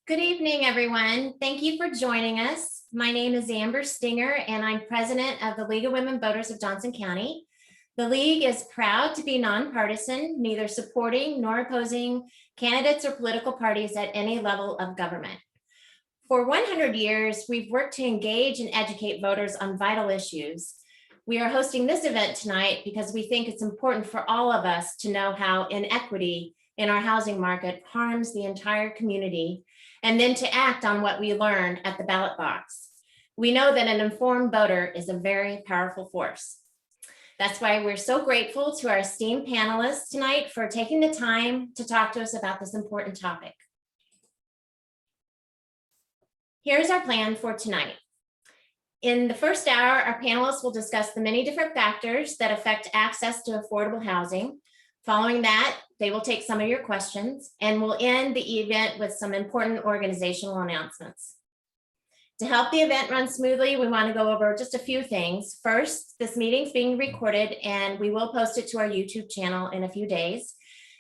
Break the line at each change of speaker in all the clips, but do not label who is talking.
Good evening, everyone. Thank you for joining us. My name is Amber Stinger, and I'm president of the League of Women Voters of Johnson County. The League is proud to be nonpartisan, neither supporting nor opposing candidates or political parties at any level of government. For 100 years, we've worked to engage and educate voters on vital issues. We are hosting this event tonight because we think it's important for all of us to know how inequity in our housing market harms the entire community, and then to act on what we learned at the ballot box. We know that an informed voter is a very powerful force. That's why we're so grateful to our esteemed panelists tonight for taking the time to talk to us about this important topic. Here's our plan for tonight. In the first hour, our panelists will discuss the many different factors that affect access to affordable housing. Following that, they will take some of your questions, and we'll end the event with some important organizational announcements. To help the event run smoothly, we want to go over just a few things. First, this meeting's being recorded, and we will post it to our YouTube channel in a few days.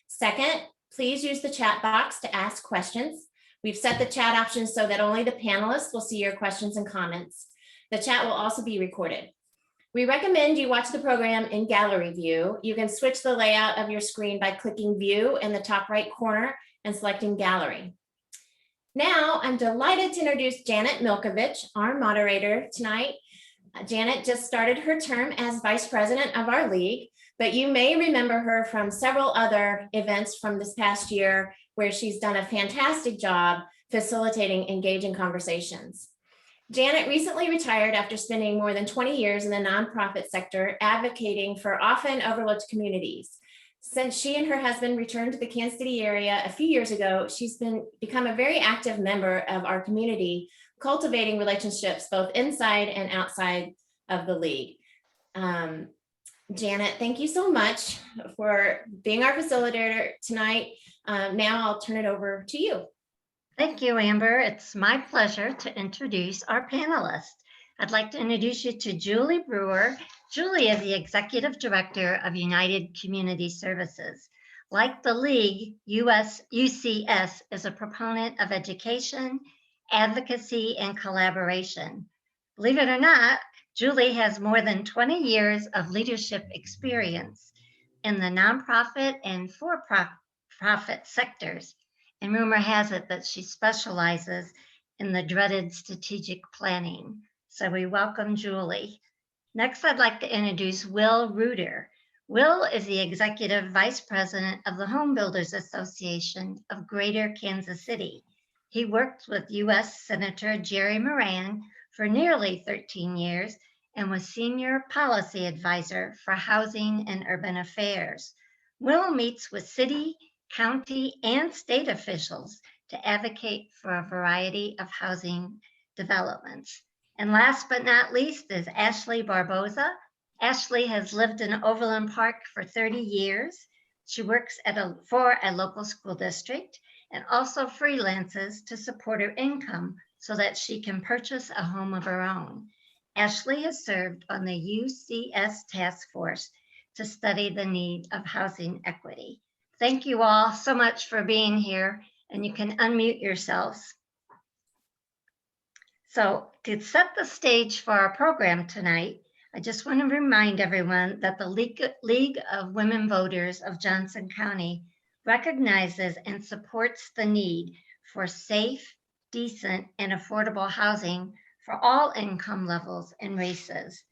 Second, please use the chat box to ask questions. We've set the chat options so that only the panelists will see your questions and comments. The chat will also be recorded. We recommend you watch the program in gallery view. You can switch the layout of your screen by clicking view in the top right corner and selecting gallery. Now, I'm delighted to introduce Janet Milkovich, our moderator tonight. Janet just started her term as vice president of our league, but you may remember her from several other events from this past year where she's done a fantastic job facilitating engaging conversations. Janet recently retired after spending more than 20 years in the nonprofit sector advocating for often overlooked communities. Since she and her husband returned to the Kansas City area a few years ago, she's become a very active member of our community, cultivating relationships both inside and outside of the league. Janet, thank you so much for being our facilitator tonight. Now I'll turn it over to you.
Thank you, Amber. It's my pleasure to introduce our panelists. I'd like to introduce you to Julie Brewer. Julie is the Executive Director of United Community Services. Like the League, UCS is a proponent of education, advocacy, and collaboration. Believe it or not, Julie has more than 20 years of leadership experience in the nonprofit and for-profit sectors. And rumor has it that she specializes in the dreaded strategic planning. So we welcome Julie. Next, I'd like to introduce Will Reuter. Will is the Executive Vice President of the Home Builders Association of Greater Kansas City. He worked with U.S. Senator Jerry Moran for nearly 13 years and was Senior Policy Advisor for Housing and Urban Affairs. Will meets with city, county, and state officials to advocate for a variety of housing developments. And last but not least is Ashley Barboza. Ashley has lived in Overland Park for 30 years. She works for a local school district and also freelances to support her income so that she can purchase a home of her own. Ashley has served on the UCS task force to study the need of housing equity. Thank you all so much for being here, and you can unmute yourselves. So to set the stage for our program tonight, I just want to remind everyone that the League of Women Voters of Johnson County recognizes and supports the need for safe, decent, and affordable housing for all income levels and races.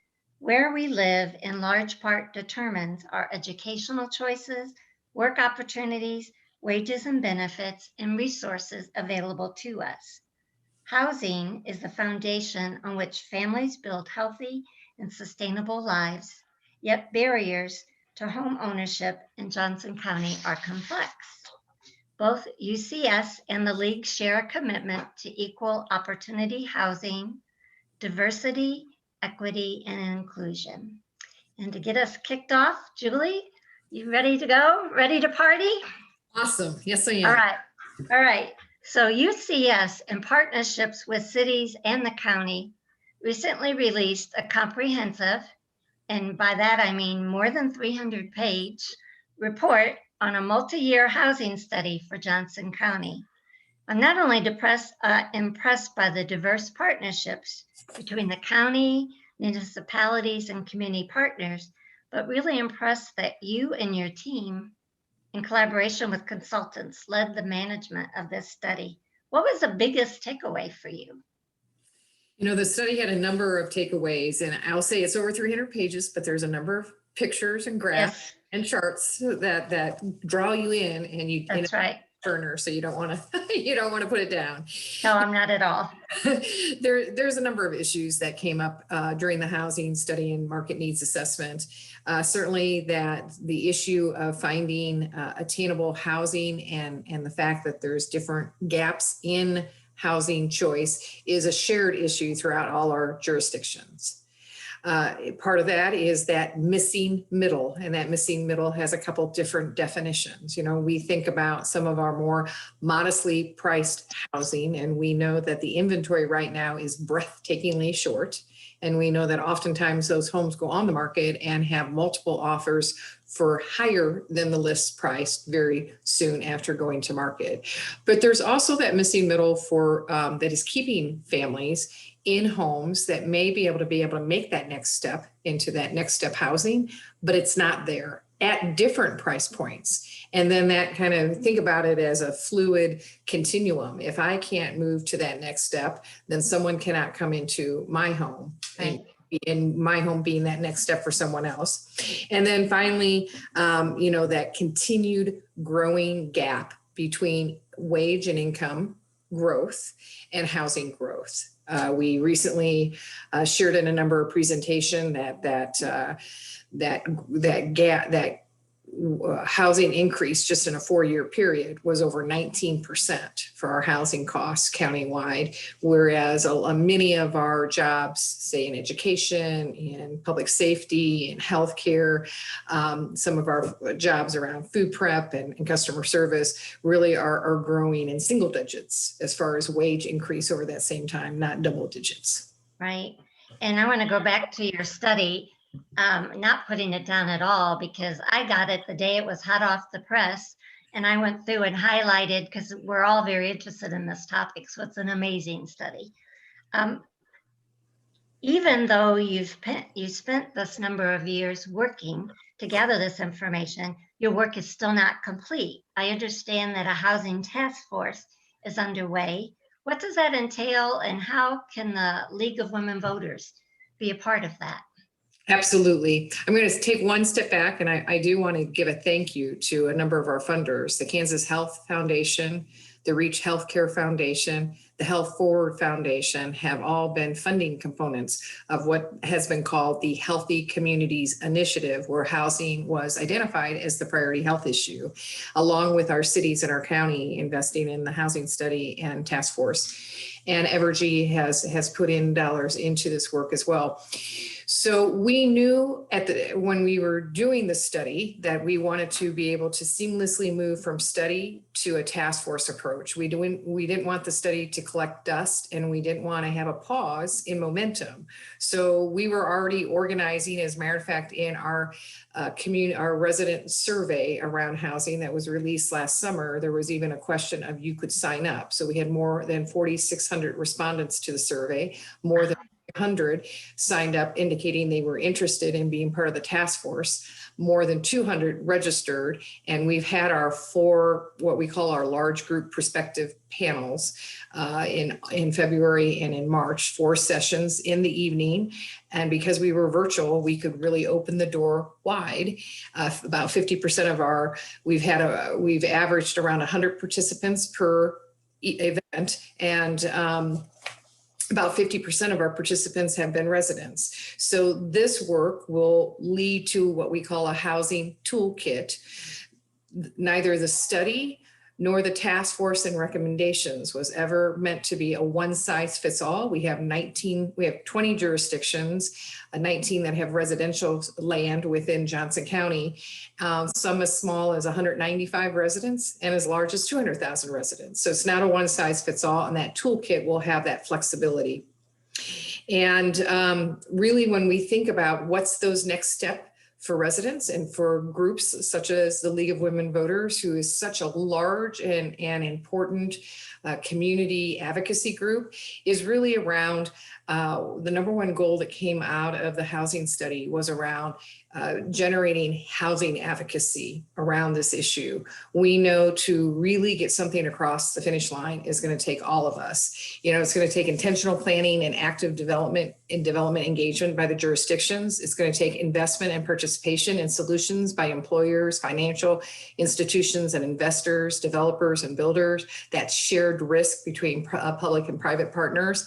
Where we live in large part determines our educational choices, work opportunities, wages and benefits, and resources available to us. Housing is the foundation on which families build healthy and sustainable lives, yet barriers to home ownership in Johnson County are complex. Both UCS and the League share a commitment to equal opportunity housing, diversity, equity, and inclusion. And to get us kicked off, Julie, you ready to go? Ready to party?
Awesome. Yes, I am.
All right. So UCS, in partnerships with cities and the county, recently released a comprehensive, and by that I mean more than 300-page report on a multi-year housing study for Johnson County. I'm not only impressed by the diverse partnerships between the county, municipalities, and community partners, but really impressed that you and your team, in collaboration with consultants, led the management of this study. What was the biggest takeaway for you?
You know, the study had a number of takeaways, and I'll say it's over 300 pages, but there's a number of pictures and graphs
Yes,
and charts that draw you in, and you
that's right.
burner, so you don't want to you don't want to put it down.
No, I'm not at all.
There's a number of issues that came up during the housing study and market needs assessment. Certainly that the issue of finding attainable housing and the fact that there's different gaps in housing choice is a shared issue throughout all our jurisdictions. Part of that is that missing middle, and that missing middle has a couple different definitions. You know, we think about some of our more modestly priced housing, and we know that the inventory right now is breathtakingly short. And we know that oftentimes those homes go on the market and have multiple offers for higher than the list price very soon after going to market. But there's also that missing middle for that is keeping families in homes that may be able to make that next step into that next step housing, but it's not there at different price points. And then that kind of think about it as a fluid continuum. If I can't move to that next step, then someone cannot come into my home.
Right.
And my home being that next step for someone else. And then finally, you know, that continued growing gap between wage and income growth and housing growth. We recently shared in a number of presentation that housing increase just in a 4-year period was over 19% for our housing costs countywide, whereas many of our jobs, say in education, in public safety, in healthcare, some of our jobs around food prep and customer service really are growing in single digits as far as wage increase over that same time, not double digits.
Right. And I want to go back to your study. Not putting it down at all, because I got it the day it was hot off the press, and I went through and highlighted because we're all very interested in this topic. So it's an amazing study. Even though you spent this number of years working to gather this information, your work is still not complete. I understand that a housing task force is underway. What does that entail, and how can the League of Women Voters be a part of that?
Absolutely. I'm going to take one step back, and I do want to give a thank you to a number of our funders, the Kansas Health Foundation, the Reach Healthcare Foundation, the Health Forward Foundation have all been funding components of what has been called the Healthy Communities Initiative, where housing was identified as the priority health issue, along with our cities and our county investing in the housing study and task force. And Evergy has put in dollars into this work as well. So we knew when we were doing the study that we wanted to be able to seamlessly move from study to a task force approach. We didn't want the study to collect dust, and we didn't want to have a pause in momentum. So we were already organizing, as a matter of fact, in our our resident survey around housing that was released last summer. There was even a question of you could sign up. So we had more than 4,600 respondents to the survey, more than 100 signed up indicating they were interested in being part of the task force. More than 200 registered, and we've had our 4, what we call our large group prospective panels in February and in March, 4 sessions in the evening. And because we were virtual, we could really open the door wide. About 50% of we've averaged around 100 participants per event, and about 50% of our participants have been residents. So this work will lead to what we call a housing toolkit. Neither the study nor the task force and recommendations was ever meant to be a one-size-fits-all. We have 20 jurisdictions, 19 that have residential land within Johnson County, some as small as 195 residents and as large as 200,000 residents. So it's not a one-size-fits-all, and that toolkit will have that flexibility. And really, when we think about what's those next step for residents and for groups such as the League of Women Voters, who is such a large and important community advocacy group, is really around the number one goal that came out of the housing study was around generating housing advocacy around this issue. We know to really get something across the finish line is going to take all of us. It's going to take intentional planning and active development engagement by the jurisdictions. It's going to take investment and participation in solutions by employers, financial institutions and investors, developers and builders, that shared risk between public and private partners.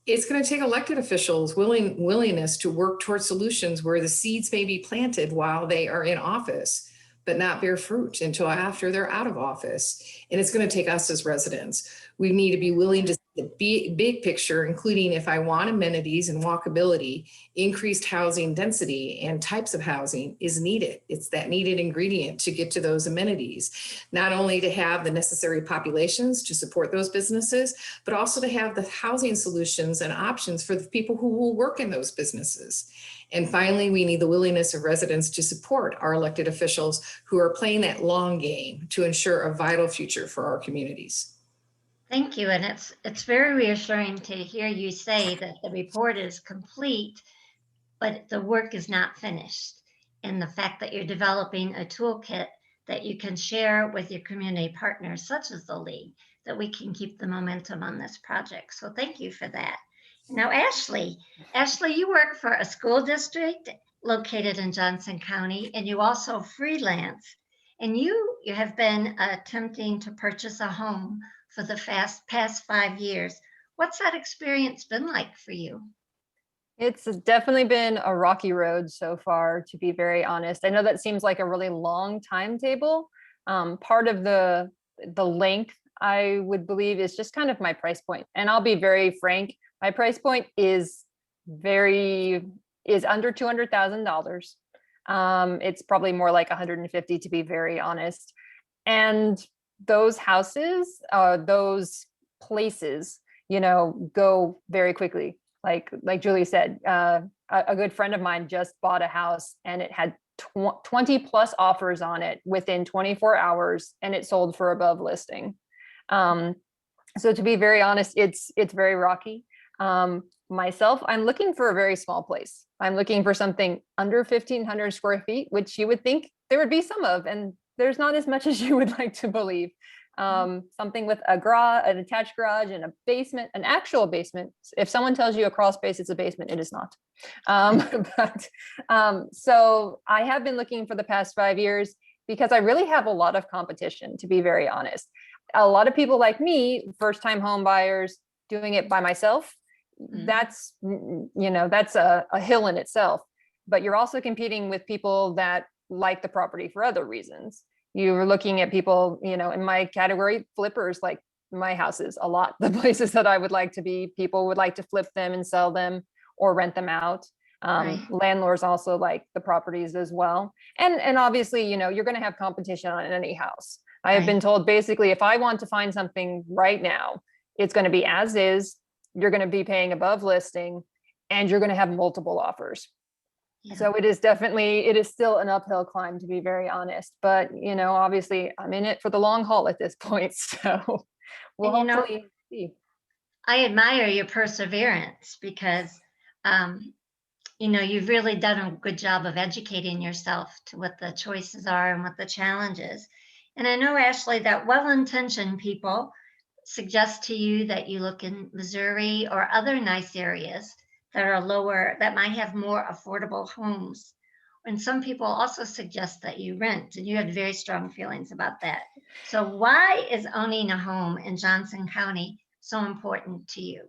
It's going to take elected officials' willingness to work towards solutions where the seeds may be planted while they are in office, but not bear fruit until after they're out of office. And it's going to take us as residents. We need to be willing to see the big picture, including if I want amenities and walkability, increased housing density and types of housing is needed. It's that needed ingredient to get to those amenities, not only to have the necessary populations to support those businesses, but also to have the housing solutions and options for the people who will work in those businesses. And finally, we need the willingness of residents to support our elected officials who are playing that long game to ensure a vital future for our communities.
Thank you. And it's very reassuring to hear you say that the report is complete, but the work is not finished. And the fact that you're developing a toolkit that you can share with your community partners, such as the League, that we can keep the momentum on this project. So thank you for that. Now, Ashley, you work for a school district located in Johnson County, and you also freelance. And you have been attempting to purchase a home for the past 5 years. What's that experience been like for you?
It's definitely been a rocky road so far, to be very honest. I know that seems like a really long timetable. Part of the length, I would believe, is just kind of my price point. And I'll be very frank, my price point is under $200,000. It's probably more like 150, to be very honest. And those houses, those places, go very quickly. Like Julie said, a good friend of mine just bought a house and it had 20 plus offers on it within 24 hours and it sold for above listing. So to be very honest, it's very rocky. Myself, I'm looking for a very small place. I'm looking for something under 1,500 square feet, which you would think there would be some of, and there's not as much as you would like to believe. Something with an attached garage and a basement, an actual basement. If someone tells you a crawl space is a basement, it is not. So I have been looking for the past 5 years because I really have a lot of competition, to be very honest. A lot of people like me, first-time home buyers, doing it by myself. That's a hill in itself. But you're also competing with people that like the property for other reasons. You're looking at people, in my category, flippers like my houses a lot. The places that I would like to be, people would like to flip them and sell them or rent them out.
Right.
Landlords also like the properties as well. And obviously, you're going to have competition on any house. I have been told basically, if I want to find something right now, it's going to be as is, you're going to be paying above listing, and you're going to have multiple offers. Yeah. So it is still an uphill climb, to be very honest. But, obviously I'm in it for the long haul at this point. So we'll hopefully see.
I admire your perseverance because, you've really done a good job of educating yourself to what the choices are and what the challenges. And I know, Ashley, that well-intentioned people suggest to you that you look in Missouri or other nice areas that are lower, that might have more affordable homes. And some people also suggest that you rent, and you had very strong feelings about that. So why is owning a home in Johnson County so important to you?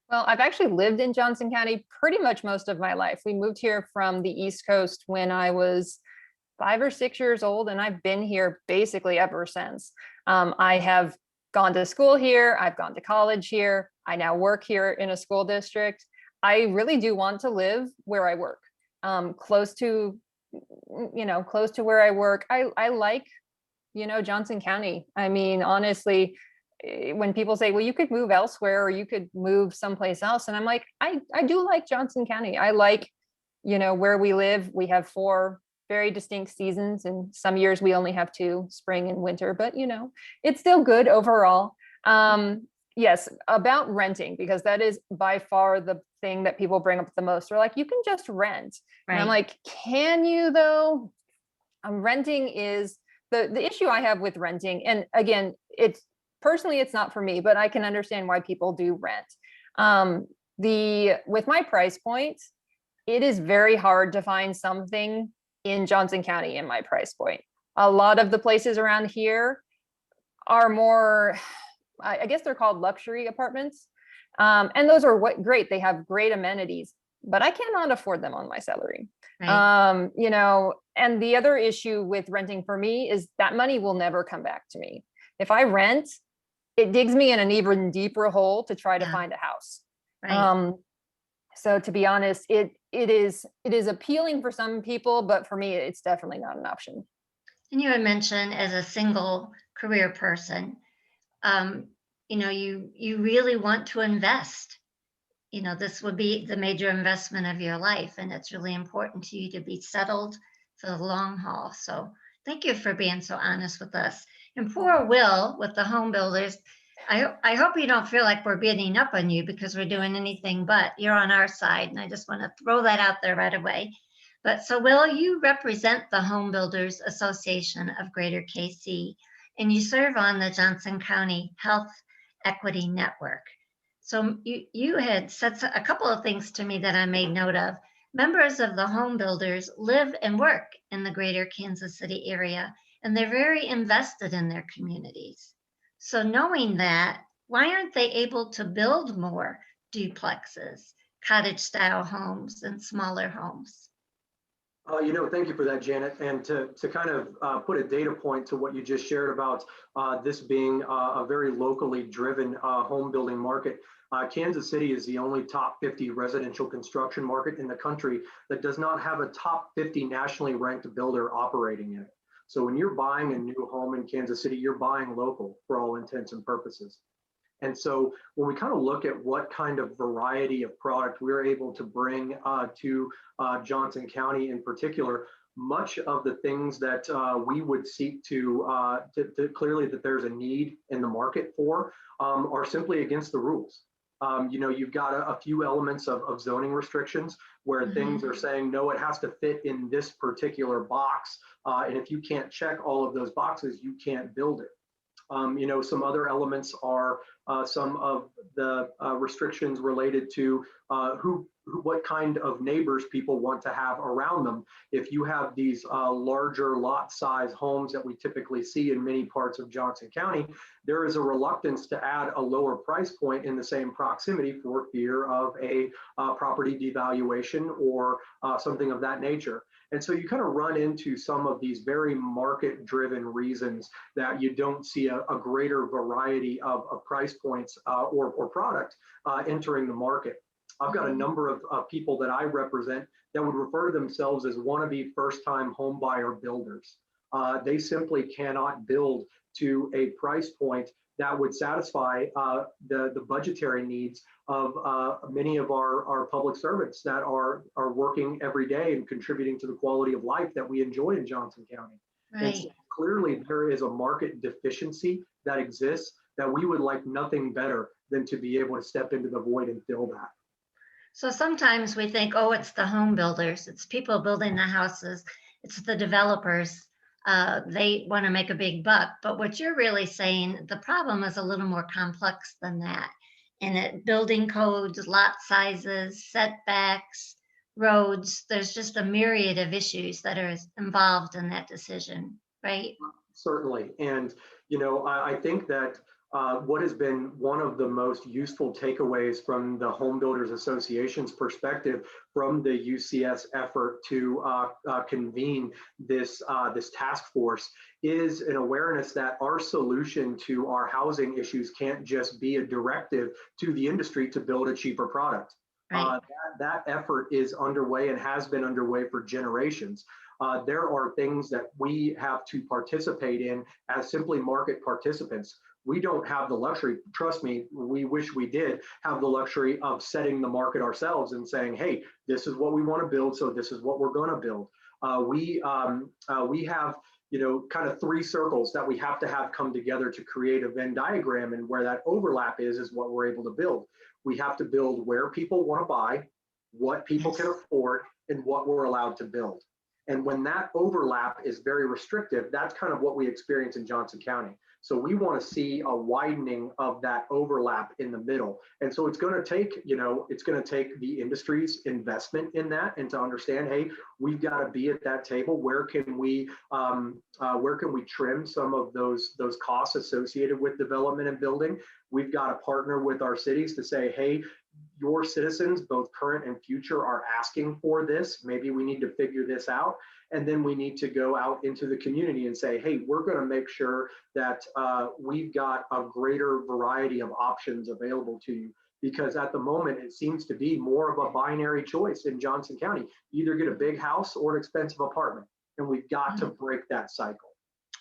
Well, I've actually lived in Johnson County pretty much most of my life. We moved here from the East Coast when I was 5 or 6 years old, and I've been here basically ever since. I have gone to school here. I've gone to college here. I now work here in a school district. I really do want to live where I work, close to where I work. I like, Johnson County. I mean, honestly, when people say, well, you could move elsewhere or you could move someplace else. And I'm like, I do like Johnson County. I like, You know, where we live, we have 4 very distinct seasons, and some years we only have 2, spring and winter, but you know, it's still good overall. Yes, about renting, because that is by far the thing that people bring up the most. They're like, you can just rent. And I'm
Right.
like, can you though? Renting is the issue I have with renting. And again, it's personally, it's not for me, but I can understand why people do rent. With my price point, it is very hard to find something in Johnson County in my price point. A lot of the places around here are more, I guess they're called luxury apartments. And those are great. They have great amenities, but I cannot afford them on my salary.
Right.
You know, and the other issue with renting for me is that money will never come back to me. If I rent, it digs me in an even deeper hole to try to
Yeah.
find a house.
Right.
So to be honest, it is appealing for some people, but for me, it's definitely not an option.
And you had mentioned as a single career person, you know, you really want to invest. You know, this would be the major investment of your life, and it's really important to you to be settled for the long haul. So thank you for being so honest with us. And poor Will with the home builders, I hope you don't feel like we're beating up on you because we're doing anything but. You're on our side, and I just want to throw that out there right away. But so Will, you represent the Home Builders Association of Greater KC, and you serve on the Johnson County Health Equity Network. So you had said a couple of things to me that I made note of. Members of the home builders live and work in the greater Kansas City area, and they're very invested in their communities. So knowing that, why aren't they able to build more duplexes, cottage style homes, and smaller homes?
You know, thank you for that, Janet. And to kind of put a data point to what you just shared about this being a very locally driven home building market, Kansas City is the only top 50 residential construction market in the country that does not have a top 50 nationally ranked builder operating in it. So when you're buying a new home in Kansas City, you're buying local for all intents and purposes. And so when we kind of look at what kind of variety of product we're able to bring to Johnson County in particular, much of the things that we would seek to clearly that there's a need in the market for are simply against the rules. You know, you've got a few elements of zoning restrictions where things are saying, no, it has to fit in this particular box. And if you can't check all of those boxes, you can't build it. You know, some other elements are some of the restrictions related to what kind of neighbors people want to have around them. If you have these larger lot size homes that we typically see in many parts of Johnson County, there is a reluctance to add a lower price point in the same proximity for fear of a property devaluation or something of that nature. And so you kind of run into some of these very market-driven reasons that you don't see a greater variety of price points or product entering the market. I've got a number of people that I represent that would refer to themselves as wannabe first-time home buyer builders. They simply cannot build to a price point that would satisfy the budgetary needs of many of our public servants that are working every day and contributing to the quality of life that we enjoy in Johnson County.
Right.
And so clearly there is a market deficiency that exists that we would like nothing better than to be able to step into the void and fill that.
So sometimes we think, oh, it's the home builders, it's people building the houses, it's the developers. They want to make a big buck. But what you're really saying, the problem is a little more complex than that. And it building codes, lot sizes, setbacks, roads, there's just a myriad of issues that are involved in that decision, right?
Certainly. And, you know, I think that what has been one of the most useful takeaways from the Home Builders Association's perspective from the UCS effort to convene this task force is an awareness that our solution to our housing issues can't just be a directive to the industry to build a cheaper product.
Right.
That effort is underway and has been underway for generations. There are things that we have to participate in as simply market participants. We don't have the luxury, trust me, we wish we did have the luxury of setting the market ourselves and saying, hey, this is what we want to build, so this is what we're going to build. We have, you know, kind of three circles that we have to have come together to create a Venn diagram, and where that overlap is what we're able to build. We have to build where people want to buy, what people can afford, and what we're allowed to build. And when that overlap is very restrictive, that's kind of what we experience in Johnson County. So we want to see a widening of that overlap in the middle. And so it's going to take, you know, it's going to take the industry's investment in that, and to understand, hey, we've got to be at that table. Where can we trim some of those costs associated with development and building? We've got to partner with our cities to say, hey, your citizens, both current and future, are asking for this. Maybe we need to figure this out. And then we need to go out into the community and say, hey, we're going to make sure that we've got a greater variety of options available to you. Because at the moment, it seems to be more of a binary choice in Johnson County. You either get a big house or an expensive apartment. And we've got to break that cycle.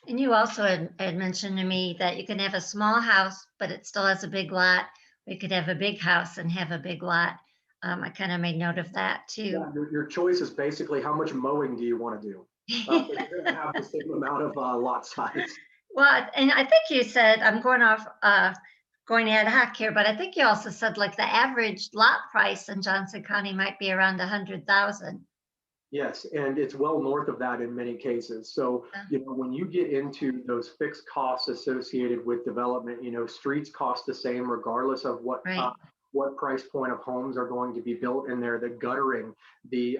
And you also had mentioned to me that you can have a small house, but it still has a big lot. We could have a big house and have a big lot. I kind of made note of that too.
Yeah, your choice is basically how much mowing do you want to do? But you're going to have the same amount of lot size.
Well, and I think you said, I'm going off, going ad hoc here, but I think you also said like the average lot price in Johnson County might be around 100,000.
Yes, and it's well north of that in many cases. So, you know, when you get into those fixed costs associated with development, you know, streets cost the same regardless of what price point of homes are going to be built in there. The guttering, the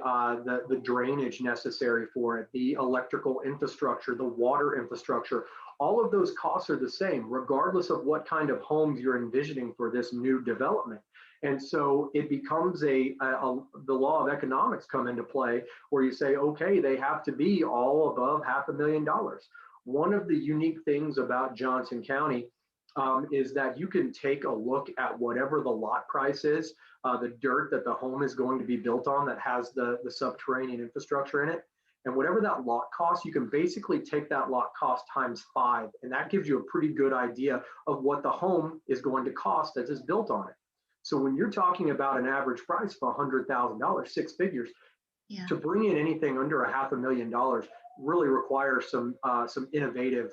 drainage necessary for it, the electrical infrastructure, the water infrastructure, all of those costs are the same regardless of what kind of homes you're envisioning for this new development. And so it becomes the law of economics come into play, where you say, okay, they have to be all above $500,000. One of the unique things about Johnson County is that you can take a look at whatever the lot price is, the dirt that the home is going to be built on that has the subterranean infrastructure in it. And whatever that lot costs, you can basically take that lot cost times 5. And that gives you a pretty good idea of what the home is going to cost as it's built on it. So when you're talking about an average price of $100,000, 6 figures, to bring in anything under $500,000 really requires some innovative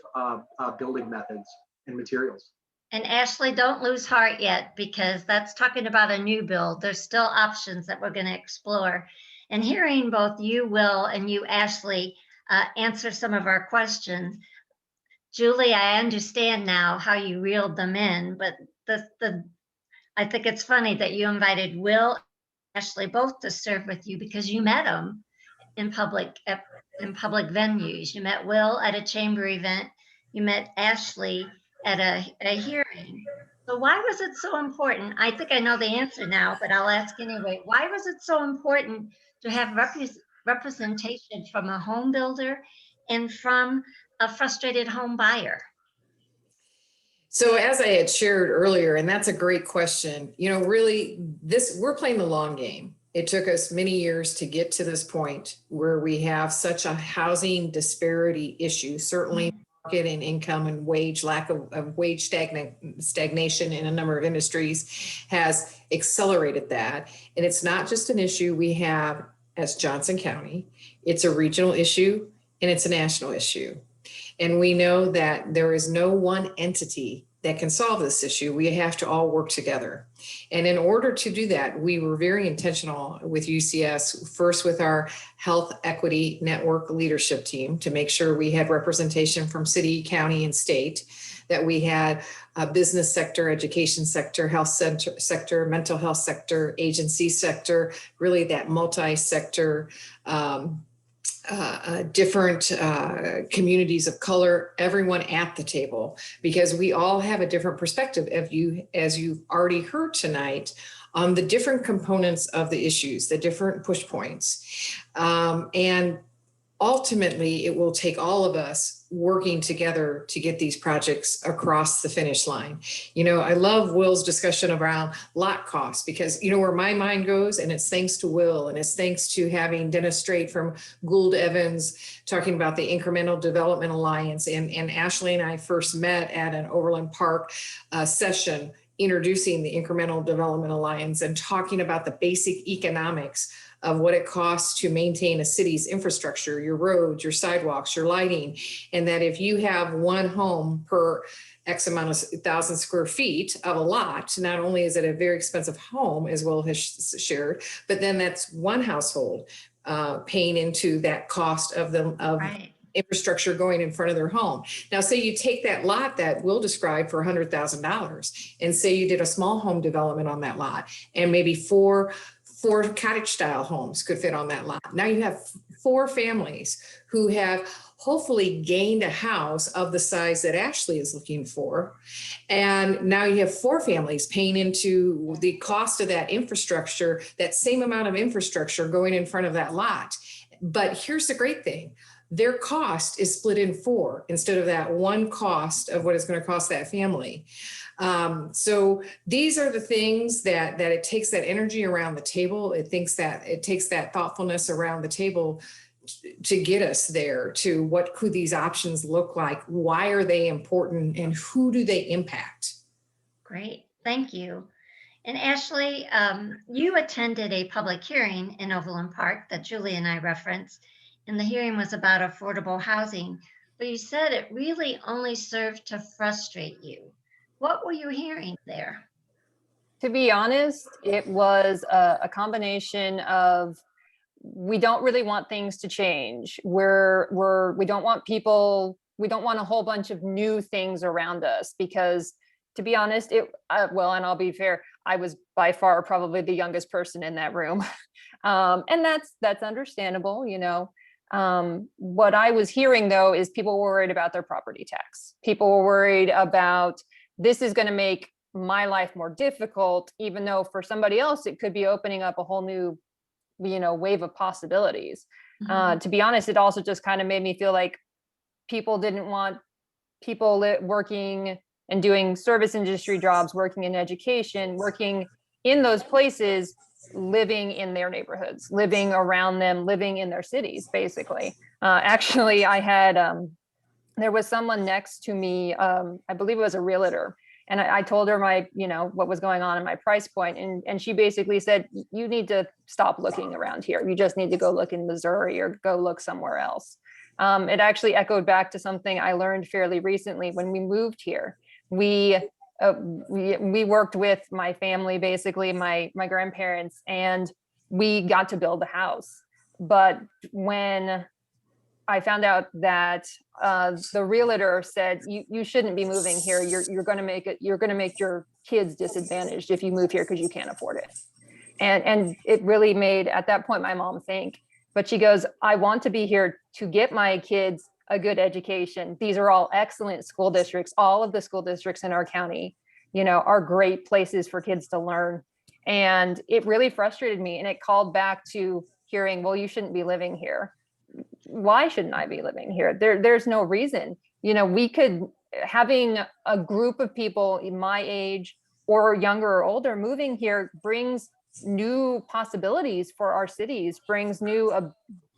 building methods and materials.
And Ashley, don't lose heart yet, because that's talking about a new build. There's still options that we're going to explore. And hearing both you, Will, and you, Ashley, answer some of our questions. Julie, I understand now how you reeled them in, but I think it's funny that you invited Will and Ashley both to serve with you, because you met them in public venues. You met Will at a chamber event. You met Ashley at a hearing. So why was it so important? I think I know the answer now, but I'll ask anyway. Why was it so important to have representation from a home builder and from a frustrated home buyer?
So as I had shared earlier, and that's a great question, you know, really we're playing the long game. It took us many years to get to this point where we have such a housing disparity issue, certainly market and income and wage, lack of wage stagnation in a number of industries has accelerated that. And it's not just an issue we have as Johnson County, it's a regional issue and it's a national issue. And we know that there is no one entity that can solve this issue. We have to all work together. And in order to do that, we were very intentional with UCS, first with our Health Equity Network leadership team to make sure we had representation from city, county, and state, that we had a business sector, education sector, health sector, mental health sector, agency sector, really that multi-sector different communities of color, everyone at the table, because we all have a different perspective as you've already heard tonight on the different components of the issues, the different push points. And ultimately, it will take all of us working together to get these projects across the finish line. You know, I love Will's discussion around lot costs because, you know, where my mind goes, and it's thanks to Will, and it's thanks to having Dennis Strait from Gould Evans talking about the Incremental Development Alliance. And Ashley and I first met at an Overland Park session introducing the Incremental Development Alliance and talking about the basic economics of what it costs to maintain a city's infrastructure, your roads, your sidewalks, your lighting, and that if you have one home per X amount of 1,000 square feet of a lot, not only is it a very expensive home, as Will has shared, but then that's one household paying into that cost of the
Right.
infrastructure going in front of their home. Now, say you take that lot that Will described for $100,000 and say you did a small home development on that lot, and maybe four cottage style homes could fit on that lot. Now you have 4 families who have hopefully gained a house of the size that Ashley is looking for. And now you have 4 families paying into the cost of that infrastructure, that same amount of infrastructure going in front of that lot. But here's the great thing. Their cost is split in 4 instead of that one cost of what it's going to cost that family. So these are the things that it takes that energy around the table. It takes that thoughtfulness around the table to get us there to what could these options look like? Why are they important? And who do they impact?
Great, thank you. And Ashley, you attended a public hearing in Overland Park that Julie and I referenced, and the hearing was about affordable housing, but you said it really only served to frustrate you. What were you hearing there?
To be honest, it was a combination of, we don't really want things to change. We don't want a whole bunch of new things around us, because to be honest, and I'll be fair, I was by far probably the youngest person in that room. And that's understandable, you know. What I was hearing though, is people were worried about their property tax. People were worried about, this is going to make my life more difficult, even though for somebody else, it could be opening up a whole new, you know, wave of possibilities.
Mhm.
To be honest, it also just kind of made me feel like people didn't want people working and doing service industry jobs, working in education, working in those places, living in their neighborhoods, living around them, living in their cities, basically. Actually, I had, there was someone next to me, I believe it was a realtor. And I told her what was going on in my price point. And she basically said, you need to stop looking around here. You just need to go look in Missouri or go look somewhere else. It actually echoed back to something I learned fairly recently when we moved here. We worked with my family, basically my grandparents, and we got to build a house. But when I found out that the realtor said, you shouldn't be moving here. You're going to make your kids disadvantaged if you move here because you can't afford it. And it really made, at that point, my mom think. But she goes, I want to be here to get my kids a good education. These are all excellent school districts. All of the school districts in our county, you know, are great places for kids to learn. And it really frustrated me. And it called back to hearing, well, you shouldn't be living here. Why shouldn't I be living here? There's no reason. You know, having a group of people in my age or younger or older moving here brings new possibilities for our cities, brings new,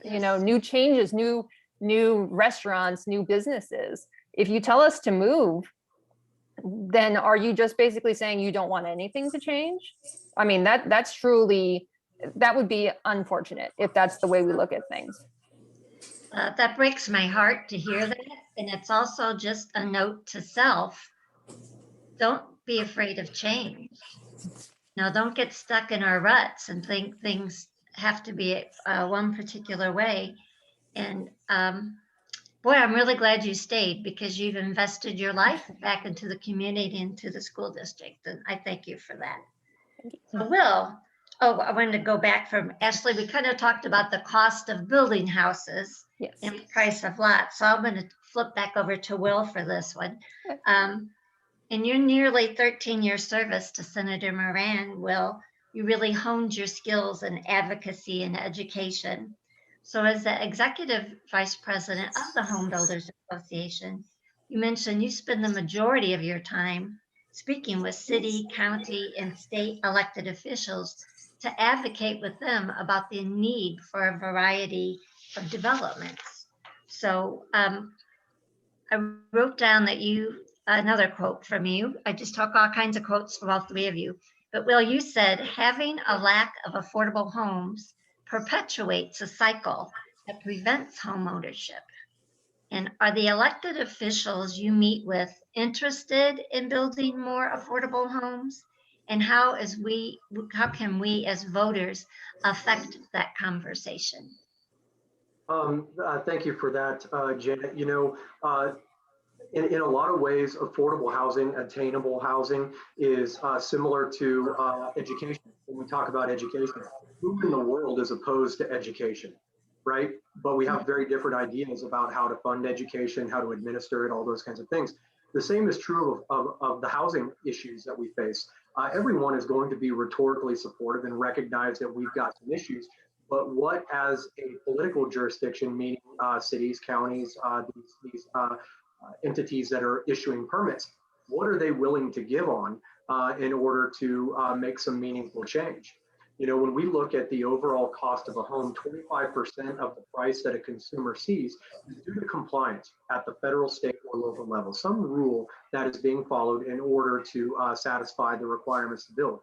new changes, new restaurants, new businesses. If you tell us to move, then are you just basically saying you don't want anything to change? I mean, that would be unfortunate if that's the way we look at things.
That breaks my heart to hear that. And it's also just a note to self. Don't be afraid of change. Now, don't get stuck in our ruts and think things have to be one particular way. And boy, I'm really glad you stayed, because you've invested your life back into the community, into the school district. And I thank you for that. So Will, I wanted to go back from Ashley. We kind of talked about the cost of building houses.
Yes.
And the price of lots. So I'm going to flip back over to Will for this one. In your nearly 13-year service to Senator Moran, Will, you really honed your skills in advocacy and education. So as the executive vice president of the Home Builders Association, you mentioned you spend the majority of your time speaking with city, county, and state elected officials to advocate with them about the need for a variety of developments. So I wrote down that another quote from you. I just took all kinds of quotes from all three of you. But Will, you said, having a lack of affordable homes perpetuates a cycle that prevents home ownership. And are the elected officials you meet with interested in building more affordable homes? And how can we as voters affect that conversation?
Thank you for that, Janet. In a lot of ways, affordable housing, attainable housing is similar to education. When we talk about education, who in the world is opposed to education, right? But we have very different ideas about how to fund education, how to administer it, all those kinds of things. The same is true of the housing issues that we face. Everyone is going to be rhetorically supportive and recognize that we've got some issues. But what, as a political jurisdiction, meaning cities, counties, these entities that are issuing permits, what are they willing to give on in order to make some meaningful change? When we look at the overall cost of a home, 25% of the price that a consumer sees is due to compliance at the federal, state, or local level, some rule that is being followed in order to satisfy the requirements to build.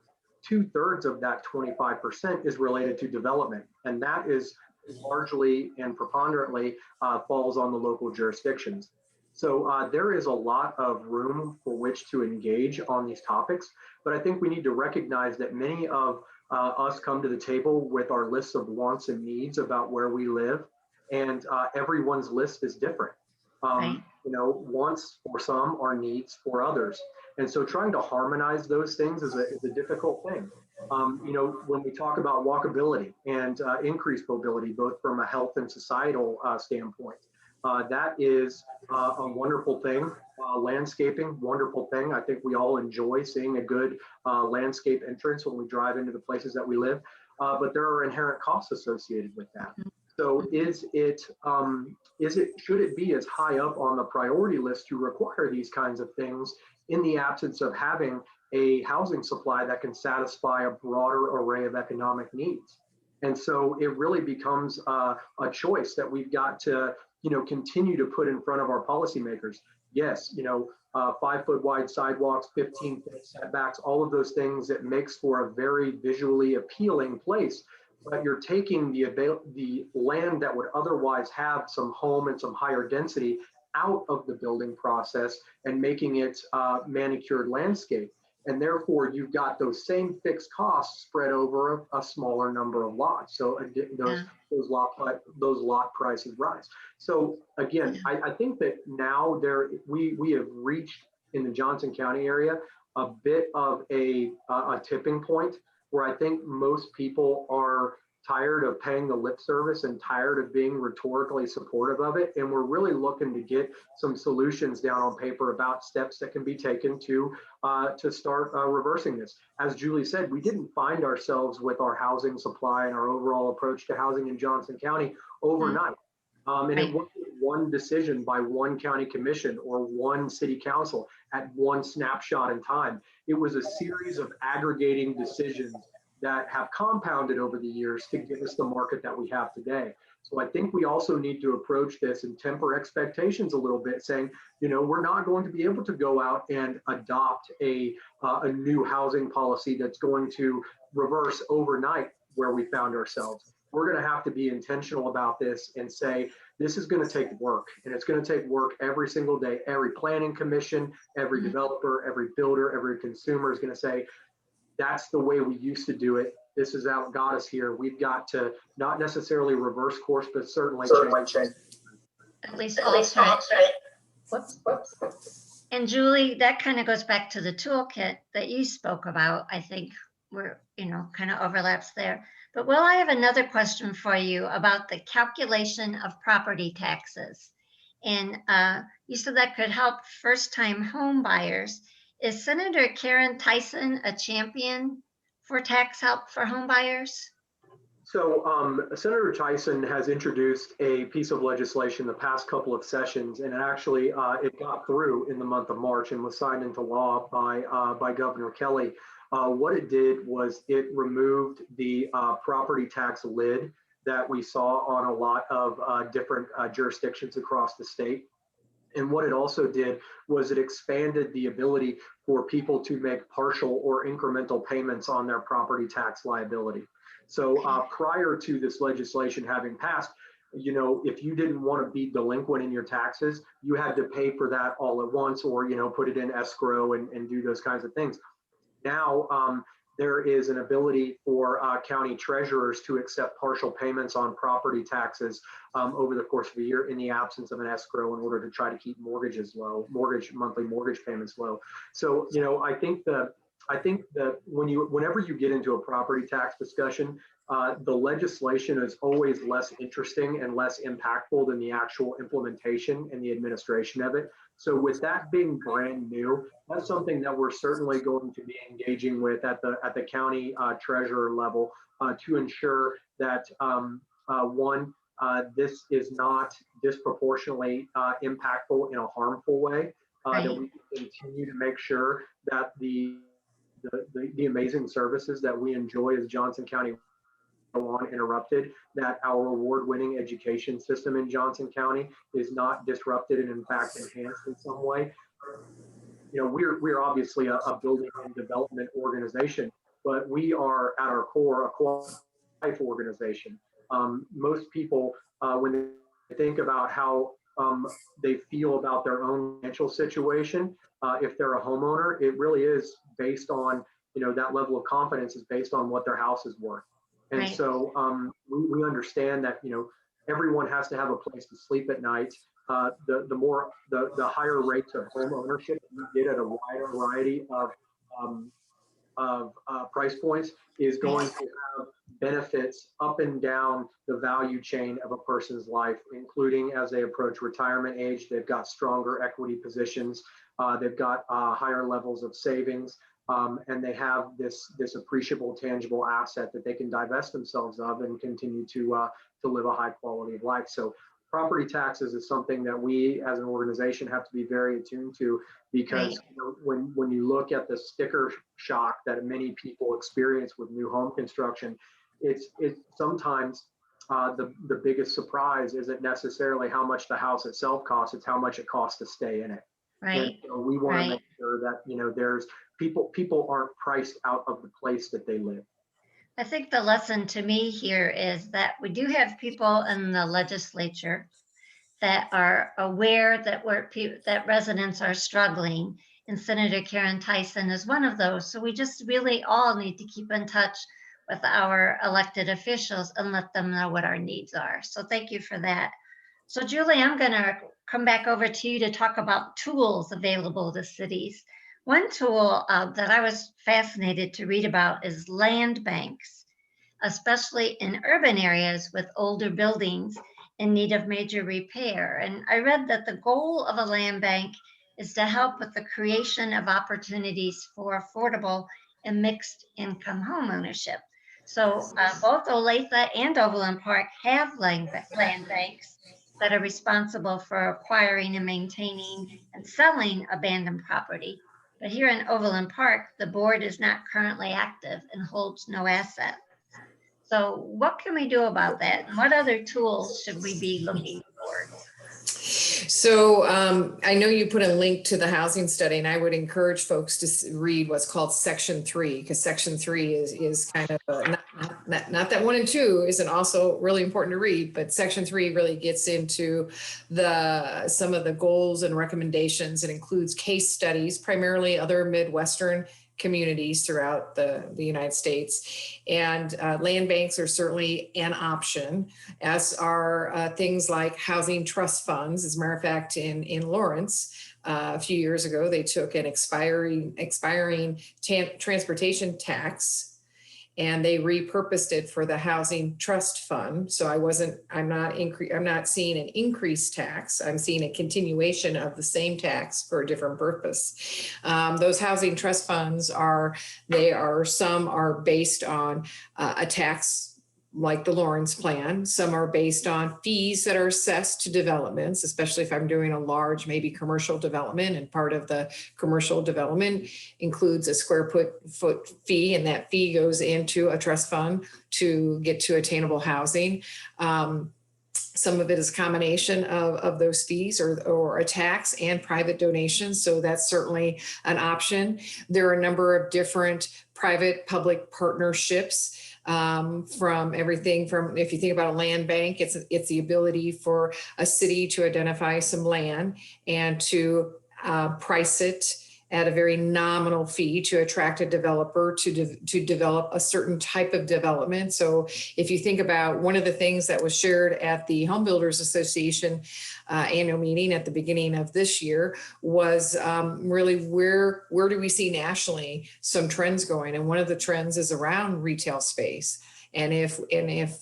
2/3 of that 25% is related to development, and that is largely and preponderantly falls on the local jurisdictions. So there is a lot of room for which to engage on these topics, but I think we need to recognize that many of us come to the table with our lists of wants and needs about where we live, and everyone's list is different.
Right.
Wants for some are needs for others. And so trying to harmonize those things is a difficult thing. When we talk about walkability and increased mobility, both from a health and societal standpoint, that is a wonderful thing. Landscaping, wonderful thing. I think we all enjoy seeing a good landscape entrance when we drive into the places that we live, but there are inherent costs associated with that. So should it be as high up on the priority list to require these kinds of things in the absence of having a housing supply that can satisfy a broader array of economic needs? And so it really becomes a choice that we've got to continue to put in front of our policymakers. Yes, 5-foot wide sidewalks, 15-foot setbacks, all of those things that makes for a very visually appealing place. But you're taking the land that would otherwise have some home and some higher density out of the building process and making it manicured landscape. And therefore, you've got those same fixed costs spread over a smaller number of lots. So those lot prices rise. So again, I think that now we have reached in the Johnson County area a bit of a tipping point where I think most people are tired of paying the lip service and tired of being rhetorically supportive of it. And we're really looking to get some solutions down on paper about steps that can be taken to start reversing this. As Julie said, we didn't find ourselves with our housing supply and our overall approach to housing in Johnson County overnight. And it wasn't one decision by one county commission or one city council at one snapshot in time. It was a series of aggregating decisions that have compounded over the years to give us the market that we have today. So I think we also need to approach this and temper expectations a little bit, saying, we're not going to be able to go out and adopt a new housing policy that's going to reverse overnight where we found ourselves. We're going to have to be intentional about this and say, this is going to take work, and it's going to take work every single day. Every planning commission, every developer, every builder, every consumer is going to say, that's the way we used to do it. This is how it got us here. We've got to not necessarily reverse course, but certainly change.
At least alter it. Whoops. And Julie, that kind of goes back to the toolkit that you spoke about. I think we're, kind of overlaps there. But Will, I have another question for you about the calculation of property taxes. And you said that could help first-time home buyers. Is Senator Karen Tyson a champion for tax help for home buyers?
So Senator Tyson has introduced a piece of legislation the past couple of sessions, and it got through in the month of March and was signed into law by Governor Kelly. What it did was it removed the property tax lid that we saw on a lot of different jurisdictions across the state. And what it also did was it expanded the ability for people to make partial or incremental payments on their property tax liability. So prior to this legislation having passed, you know, if you didn't want to be delinquent in your taxes, you had to pay for that all at once, or, you know, put it in escrow and do those kinds of things. Now, there is an ability for county treasurers to accept partial payments on property taxes over the course of a year in the absence of an escrow, in order to try to keep mortgages low, monthly mortgage payments low. So, you know, I think that whenever you get into a property tax discussion, the legislation is always less interesting and less impactful than the actual implementation and the administration of it. So with that being brand new, that's something that we're certainly going to be engaging with at the county treasurer level to ensure that this is not disproportionately impactful in a harmful way. That we continue to make sure that the amazing services that we enjoy as Johnson County go on interrupted, that our award-winning education system in Johnson County is not disrupted and in fact enhanced in some way. You know, we're obviously a building and development organization, but we are at our core a quality life organization. Most people, when they think about how they feel about their own financial situation, if they're a homeowner, it really is based on, you know, that level of confidence is based on what their house is worth. And so we understand that, you know, everyone has to have a place to sleep at night. The higher rates of home ownership you get at a wider variety of price points is going to have benefits up and down the value chain of a person's life, including as they approach retirement age. They've got stronger equity positions. They've got higher levels of savings. And they have this appreciable, tangible asset that they can divest themselves of and continue to live a high quality of life. So property taxes is something that we as an organization have to be very attuned to, because you know, when you look at the sticker shock that many people experience with new home construction, it's sometimes the biggest surprise isn't necessarily how much the house itself costs, it's how much it costs to stay in it. And so we want to make sure that, you know, there's people aren't priced out of the place that they live.
I think the lesson to me here is that we do have people in the legislature that are aware that that residents are struggling, and Senator Karen Tyson is one of those. So we just really all need to keep in touch with our elected officials and let them know what our needs are. So thank you for that. So Julie, I'm going to come back over to you to talk about tools available to cities. One tool that I was fascinated to read about is land banks, especially in urban areas with older buildings in need of major repair. And I read that the goal of a land bank is to help with the creation of opportunities for affordable and mixed income home ownership. So both Olathe and Overland Park have land banks that are responsible for acquiring and maintaining and selling abandoned property. But here in Overland Park, the board is not currently active and holds no assets. So what can we do about that? And what other tools should we be looking for?
So I know you put a link to the housing study, and I would encourage folks to read what's called Section 3, because Section 3 is kind of not that 1 and 2 isn't also really important to read, but Section 3 really gets into some of the goals and recommendations. It includes case studies, primarily other Midwestern communities throughout the United States. And land banks are certainly an option, as are things like housing trust funds. As a matter of fact, in Lawrence, a few years ago, they took an expiring transportation tax and they repurposed it for the housing trust fund. So I'm not seeing an increased tax. I'm seeing a continuation of the same tax for a different purpose. Those housing trust funds some are based on a tax like the Lawrence plan. Some are based on fees that are assessed to developments, especially if I'm doing a large, maybe commercial development, and part of the commercial development includes a square foot fee, and that fee goes into a trust fund to get to attainable housing. Some of it is a combination of those fees or a tax and private donations. So that's certainly an option. There are a number of different private public partnerships, from everything from, if you think about a land bank, it's the ability for a city to identify some land and to price it at a very nominal fee to attract a developer to develop a certain type of development. So if you think about one of the things that was shared at the Home Builders Association annual meeting at the beginning of this year was really where do we see nationally some trends going? And one of the trends is around retail space. And if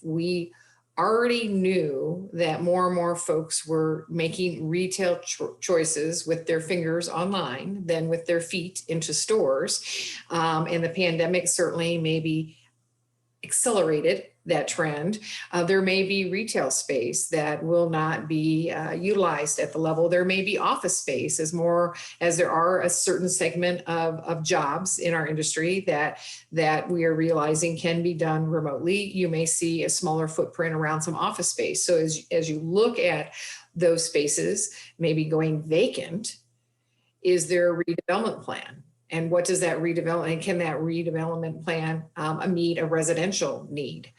we already knew that more and more folks were making retail choices with their fingers online than with their feet into stores. And the pandemic certainly maybe accelerated that trend. There may be retail space that will not be utilized at the level. There may be office space as there are a certain segment of jobs in our industry that we are realizing can be done remotely. You may see a smaller footprint around some office space. So as you look at those spaces maybe going vacant, is there a redevelopment plan? And what does that redevelopment, and can that redevelopment plan meet a residential need,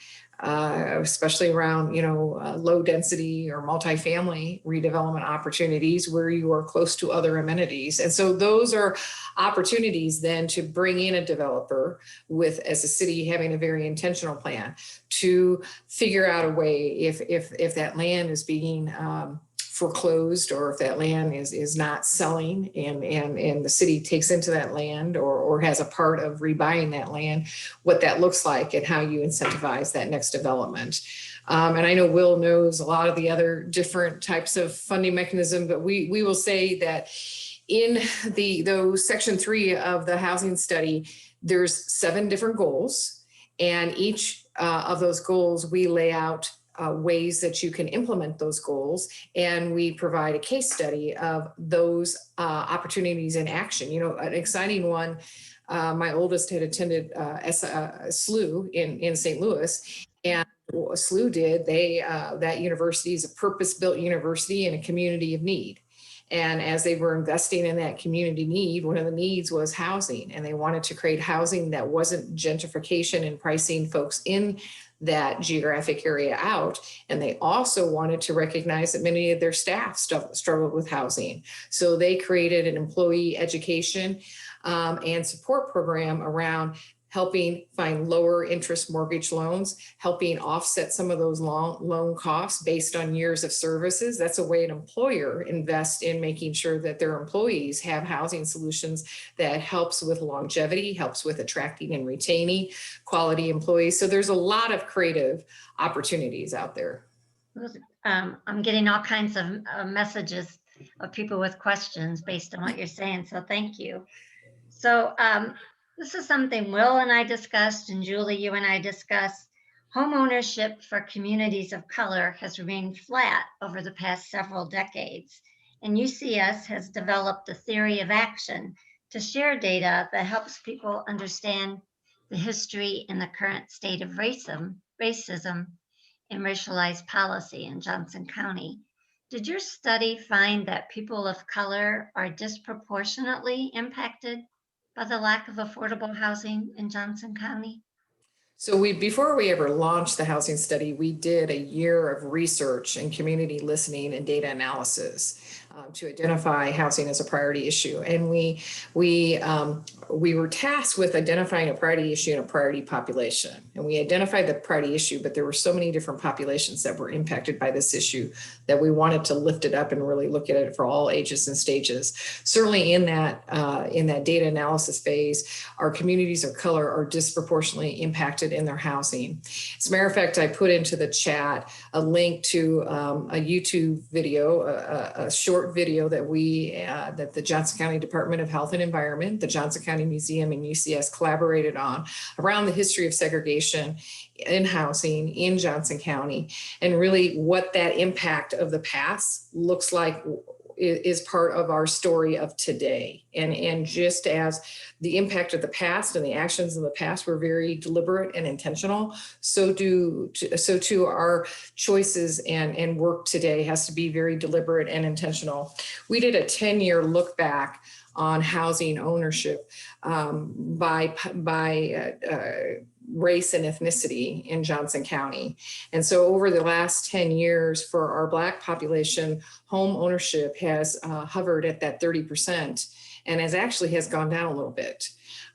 especially around, low density or multifamily redevelopment opportunities where you are close to other amenities. And so those are opportunities then to bring in a developer with, as a city, having a very intentional plan to figure out a way if that land is being foreclosed, or if that land is not selling and the city takes into that land or has a part of rebuying that land, what that looks like and how you incentivize that next development. And I know Will knows a lot of the other different types of funding mechanism, but we will say that in those section 3 of the housing study, there's 7 different goals, and each of those goals we lay out ways that you can implement those goals. And we provide a case study of those opportunities in action. An exciting one, my oldest had attended SLU in St. Louis, and what SLU did, that university is a purpose-built university in a community of need. And as they were investing in that community need, one of the needs was housing, and they wanted to create housing that wasn't gentrification and pricing folks in that geographic area out. And they also wanted to recognize that many of their staff struggled with housing. So they created an employee education and support program around helping find lower interest mortgage loans, helping offset some of those loan costs based on years of services. That's a way an employer invests in making sure that their employees have housing solutions that helps with longevity, helps with attracting and retaining quality employees. So there's a lot of creative opportunities out there.
I'm getting all kinds of messages of people with questions based on what you're saying. So thank you. So this is something Will and I discussed, and Julie, you and I discussed. Home ownership for communities of color has remained flat over the past several decades, and UCS has developed a theory of action to share data that helps people understand the history and the current state of racism and racialized policy in Johnson County. Did your study find that people of color are disproportionately impacted by the lack of affordable housing in Johnson County?
So before we ever launched the housing study, we did a year of research and community listening and data analysis to identify housing as a priority issue. And we were tasked with identifying a priority issue and a priority population. And we identified the priority issue, but there were so many different populations that were impacted by this issue that we wanted to lift it up and really look at it for all ages and stages. Certainly in that data analysis phase, our communities of color are disproportionately impacted in their housing. As a matter of fact, I put into the chat a link to a YouTube video, a short short video that the Johnson County Department of Health and Environment, the Johnson County Museum, and UCS collaborated on around the history of segregation in housing in Johnson County, and really what that impact of the past looks like is part of our story of today. And just as the impact of the past and the actions of the past were very deliberate and intentional, so too our choices and work today has to be very deliberate and intentional. We did a 10-year look back on housing ownership by race and ethnicity in Johnson County. And so over the last 10 years for our Black population, home ownership has hovered at that 30% and has gone down a little bit.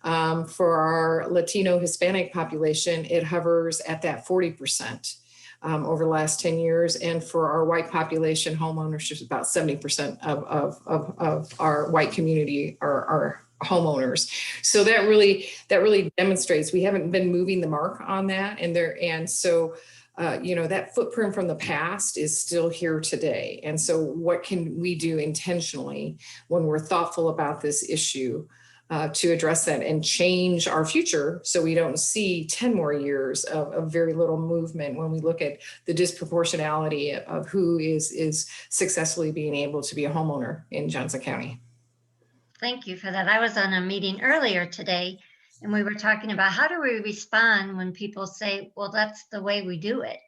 For our Latino Hispanic population, it hovers at that 40% over the last 10 years. And for our white population, home ownership is about 70% of our white community are homeowners. So that really demonstrates we haven't been moving the mark on that. So that footprint from the past is still here today. And so what can we do intentionally when we're thoughtful about this issue to address that and change our future so we don't see 10 more years of very little movement when we look at the disproportionality of who is successfully being able to be a homeowner in Johnson County.
Thank you for that. I was on a meeting earlier today, and we were talking about how do we respond when people say, well, that's the way we do it,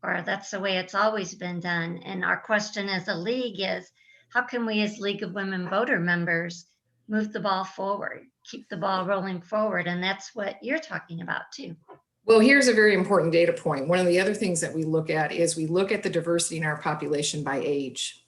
or that's the way it's always been done. And our question as a league is, how can we as League of Women Voter members move the ball forward, keep the ball rolling forward? And that's what you're talking about too.
Well, here's a very important data point. One of the other things that we look at is we look at the diversity in our population by age.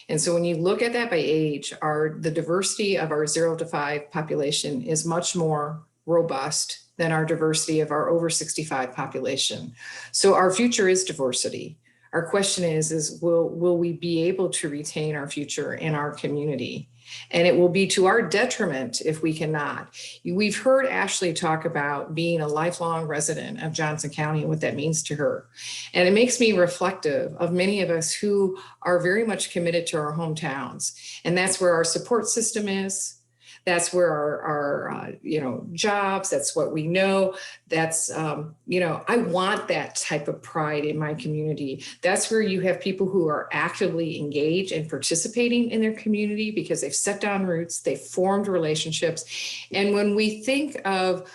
And so when you look at that by age, the diversity of our 0 to 5 population is much more robust than our diversity of our over 65 population. So our future is diversity. Our question is will we be able to retain our future in our community? And it will be to our detriment if we cannot. We've heard Ashley talk about being a lifelong resident of Johnson County and what that means to her. And it makes me reflective of many of us who are very much committed to our hometowns. And that's where our support system is. That's where our jobs, that's what we know. That's, I want that type of pride in my community. That's where you have people who are actively engaged and participating in their community because they've set down roots, they've formed relationships. And when we think of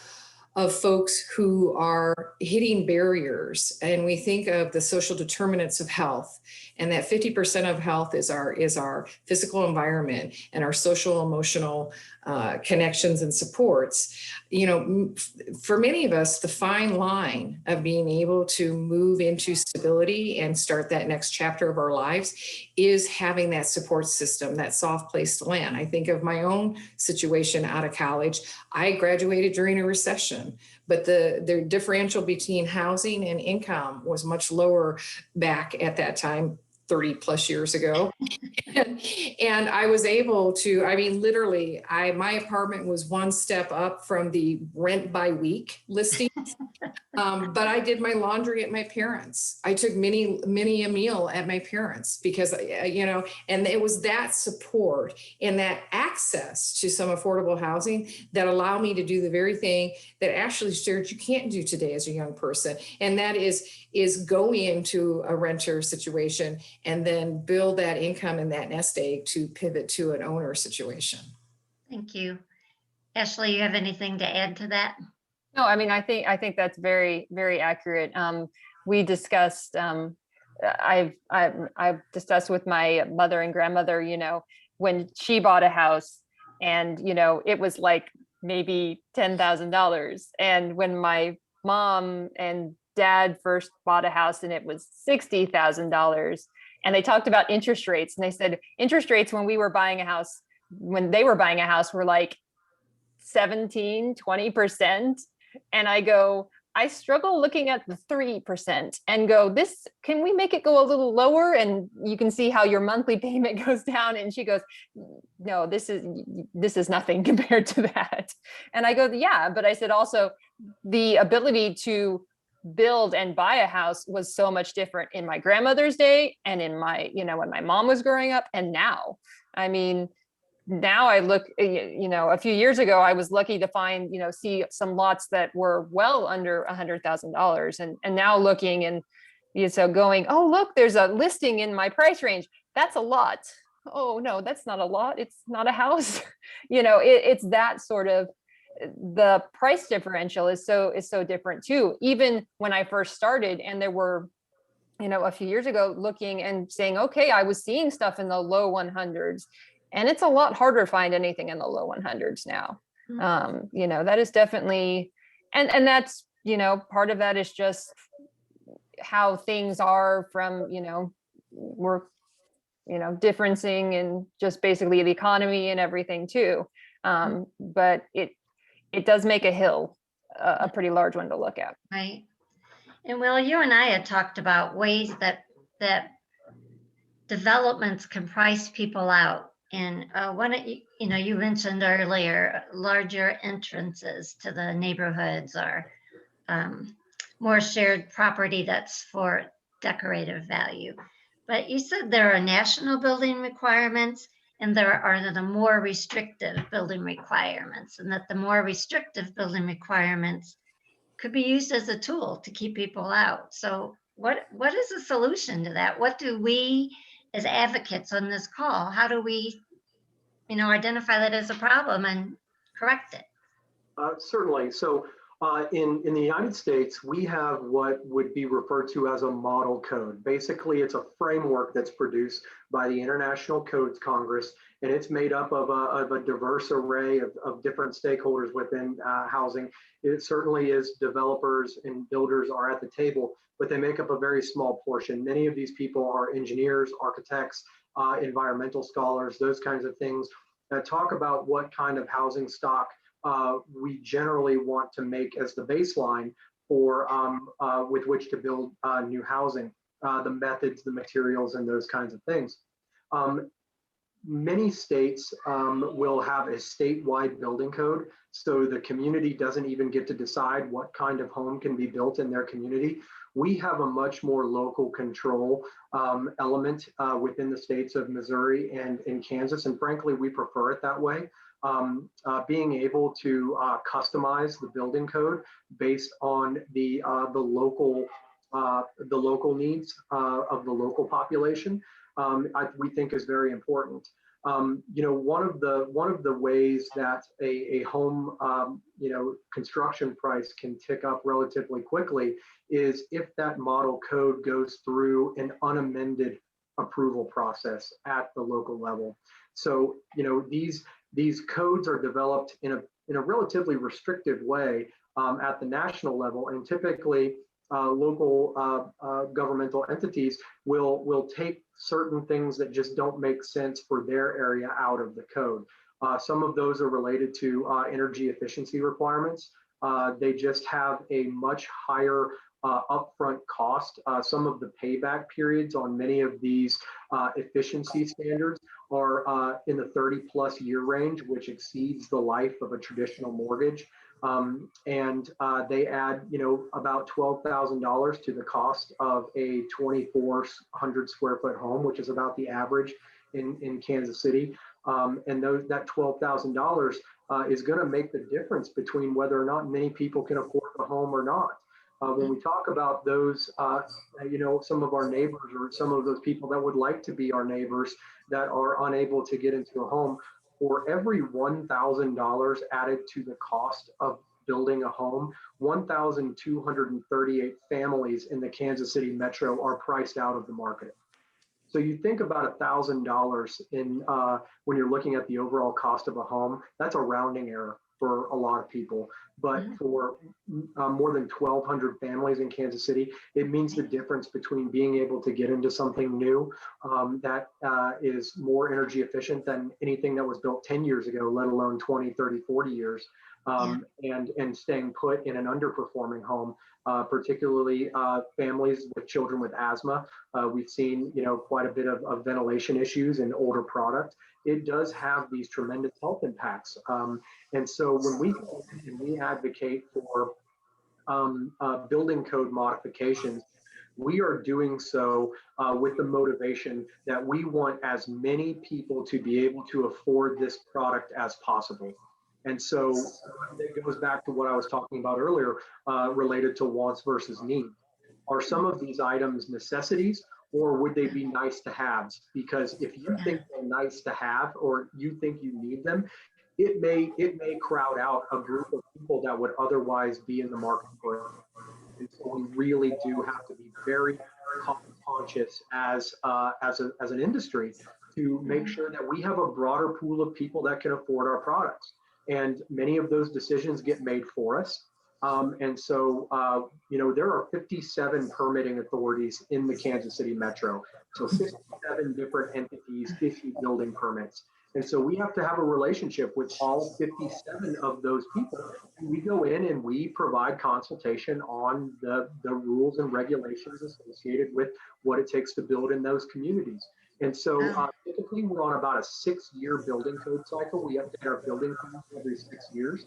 folks who are hitting barriers and we think of the social determinants of health, and that 50% of health is our physical environment and our social emotional connections and supports. For many of us, the fine line of being able to move into stability and start that next chapter of our lives is having that support system, that soft place to land. I think of my own situation out of college. I graduated during a recession, but the differential between housing and income was much lower back at that time, 30 plus years ago. And I was able to, literally, my apartment was one step up from the rent by week listing. But I did my laundry at my parents'. I took many a meal at my parents' because, and it was that support and that access to some affordable housing that allowed me to do the very thing that Ashley shared you can't do today as a young person. And that is go into a renter situation and then build that income and that nest egg to pivot to an owner situation. Thank
you. Ashley, you have anything to add to that?
No, I think that's very, very accurate. We discussed, I've discussed with my mother and grandmother, when she bought a house and, it was like maybe $10,000. And when my mom and dad first bought a house and it was $60,000. And they talked about interest rates, and they said interest rates when they were buying a house were like 17, 20%. And I go, I struggle looking at the 3% and go, can we make it go a little lower? And you can see how your monthly payment goes down. And she goes, no, this is nothing compared to that. And I go, yeah, but I said also the ability to build and buy a house was so much different in my grandmother's day and in my, when my mom was growing up and now. I mean, now I look, a few years ago, I was lucky to find, see some lots that were well under $100,000, and now looking and so going, oh, look, there's a listing in my price range. That's a lot. Oh no, that's not a lot. It's not a house. It's that sort of, the price differential is so different too. Even when I first started, and there were, a few years ago, looking and saying, okay, I was seeing stuff in the low 100s, and it's a lot harder to find anything in the low 100s now. That is definitely, and that's, part of that is just how things are from, we're, differencing and just basically the economy and everything too. But it does make a hill a pretty large one to look at.
Right. And Will, you and I had talked about ways that developments can price people out. And you mentioned earlier, larger entrances to the neighborhoods, or more shared property that's for decorative value. But you said there are national building requirements and there are the more restrictive building requirements, and that the more restrictive building requirements could be used as a tool to keep people out. So what is the solution to that? What do we as advocates on this call, how do we, identify that as a problem and correct it?
Certainly. So in the United States, we have what would be referred to as a model code. Basically, it's a framework that's produced by the International Codes Congress, and it's made up of a diverse array of different stakeholders within housing. It certainly is developers and builders are at the table, but they make up a very small portion. Many of these people are engineers, architects, environmental scholars, those kinds of things that talk about what kind of housing stock we generally want to make as the baseline for with which to build new housing, the methods, the materials, and those kinds of things. Many states will have a statewide building code, so the community doesn't even get to decide what kind of home can be built in their community. We have a much more local control element within the states of Missouri and in Kansas, and frankly, we prefer it that way. Being able to customize the building code based on the local needs of the local population, we think is very important. One of the ways that a home construction price can tick up relatively quickly is if that model code goes through an unamended approval process at the local level. So these codes are developed in a relatively restrictive way at the national level, and typically local governmental entities will take certain things that just don't make sense for their area out of the code. Some of those are related to energy efficiency requirements. They just have a much higher upfront cost. Some of the payback periods on many of these efficiency standards are in the 30+ year range, which exceeds the life of a traditional mortgage. And they add, about $12,000 to the cost of a 2,400 square foot home, which is about the average in Kansas City. And that $12,000 is going to make the difference between whether or not many people can afford a home or not. When we talk about those, some of our neighbors or some of those people that would like to be our neighbors that are unable to get into a home, for every $1,000 added to the cost of building a home, 1,238 families in the Kansas City metro are priced out of the market. So you think about $1,000 in when you're looking at the overall cost of a home, that's a rounding error for a lot of people. But for more than 1,200 families in Kansas City, it means the difference between being able to get into something new that is more energy efficient than anything that was built 10 years ago, let alone 20, 30, 40 years, and staying put in an underperforming home, particularly families with children with asthma. We've seen, quite a bit of ventilation issues in older product. It does have these tremendous health impacts. And so when we advocate for building code modifications, we are doing so with the motivation that we want as many people to be able to afford this product as possible. And so it goes back to what I was talking about earlier related to wants versus needs. Are some of these items necessities, or would they be nice to haves? Because if you think they're nice to have, or you think you need them, it may crowd out a group of people that would otherwise be in the market for it. And so we really do have to be very conscious as an industry to make sure that we have a broader pool of people that can afford our products. And many of those decisions get made for us. And so, there are 57 permitting authorities in the Kansas City Metro. So 57 different entities issue building permits. And so we have to have a relationship with all 57 of those people. And we go in and we provide consultation on the rules and regulations associated with what it takes to build in those communities. And so typically we're on about a 6-year building code cycle. We update our building codes every 6 years.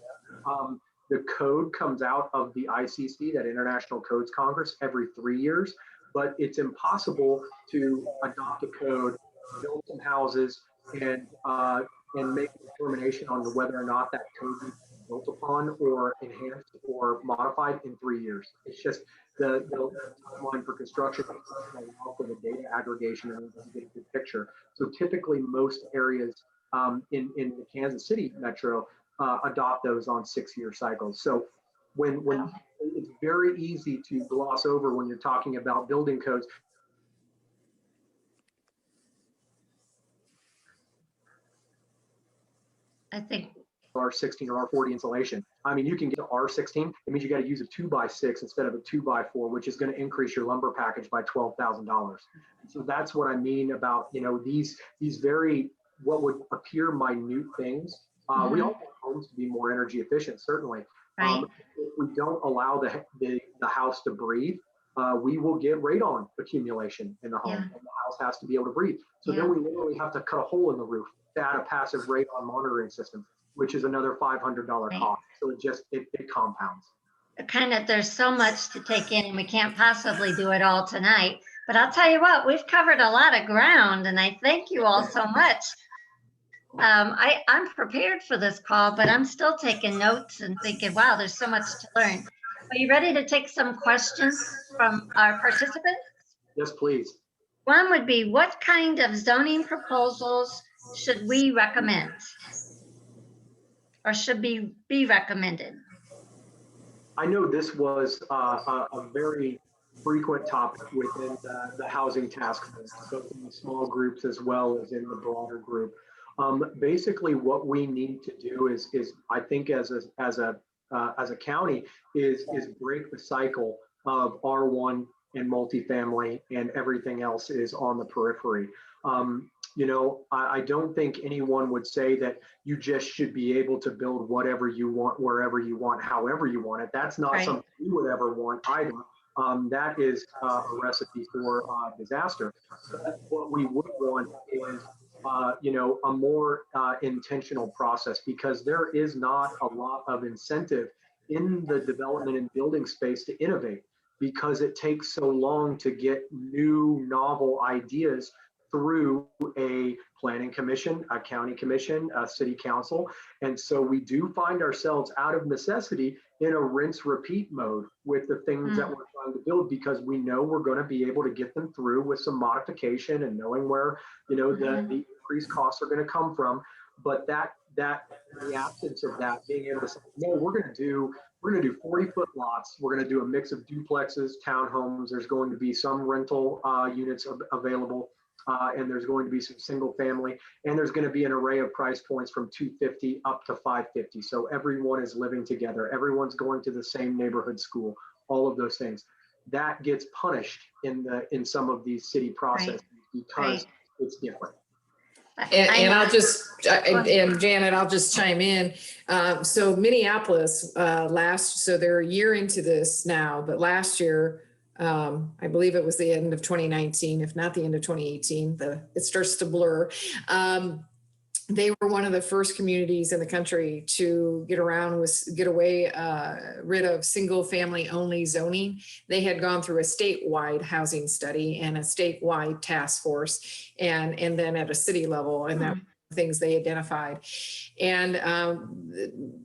The code comes out of the ICC, that International Codes Congress, every 3 years, but it's impossible to adopt a code, build some houses, and make a determination on whether or not that code needs to be built upon or enhanced or modified in 3 years. It's just the timeline for construction doesn't allow for the data aggregation and get a good picture. So typically most areas in the Kansas City Metro adopt those on 6-year cycles. So when it's very easy to gloss over when you're talking about building codes.
I think
R16 or R40 insulation. I mean, you can get to R16. It means you got to use a 2x6 instead of a 2x4, which is going to increase your lumber package by $12,000. So that's what I mean about, these very, what would appear minute things. We all want homes to be more energy efficient, certainly.
right.
If we don't allow the house to breathe, we will get radon accumulation in the home. And the house has to be able to breathe. So then we literally have to cut a hole in the roof to add a passive radon monitoring system, which is another $500 cost. So it compounds.
There's so much to take in, and we can't possibly do it all tonight. But I'll tell you what, we've covered a lot of ground, and I thank you all so much. I'm prepared for this call, but I'm still taking notes and thinking, wow, there's so much to learn. Are you ready to take some questions from our participants?
Yes, please.
One would be, what kind of zoning proposals should we recommend? Or should be recommended?
I know this was a very frequent topic within the housing task force, both in the small groups as well as in the broader group. Basically, what we need to do is I think as a county is break the cycle of R1 and multifamily, and everything else is on the periphery. I don't think anyone would say that you just should be able to build whatever you want, wherever you want, however you want it. That's not something we would ever want either. That is a recipe for disaster. But what we would want is, a more intentional process, because there is not a lot of incentive in the development and building space to innovate, because it takes so long to get new novel ideas through a planning commission, a county commission, a city council. And so we do find ourselves out of necessity in a rinse repeat mode with the things that we're trying to build, because we know we're going to be able to get them through with some modification and knowing where, the increased costs are going to come from. But the absence of that, being able to say, no, we're going to do 40-foot lots. We're going to do a mix of duplexes, townhomes. There's going to be some rental units available. And there's going to be some single family, and there's going to be an array of price points from $250 up to $550. So everyone is living together. Everyone's going to the same neighborhood school, all of those things. That gets punished in some of these city processes because it's different.
And I'll just, and Janet, I'll just chime in. So Minneapolis so they're a year into this now, but last year, I believe it was the end of 2019, if not the end of 2018, it starts to blur. they were one of the first communities in the country to get away rid of single family only zoning. They had gone through a statewide housing study and a statewide task force, and then at a city level, and that things they identified. And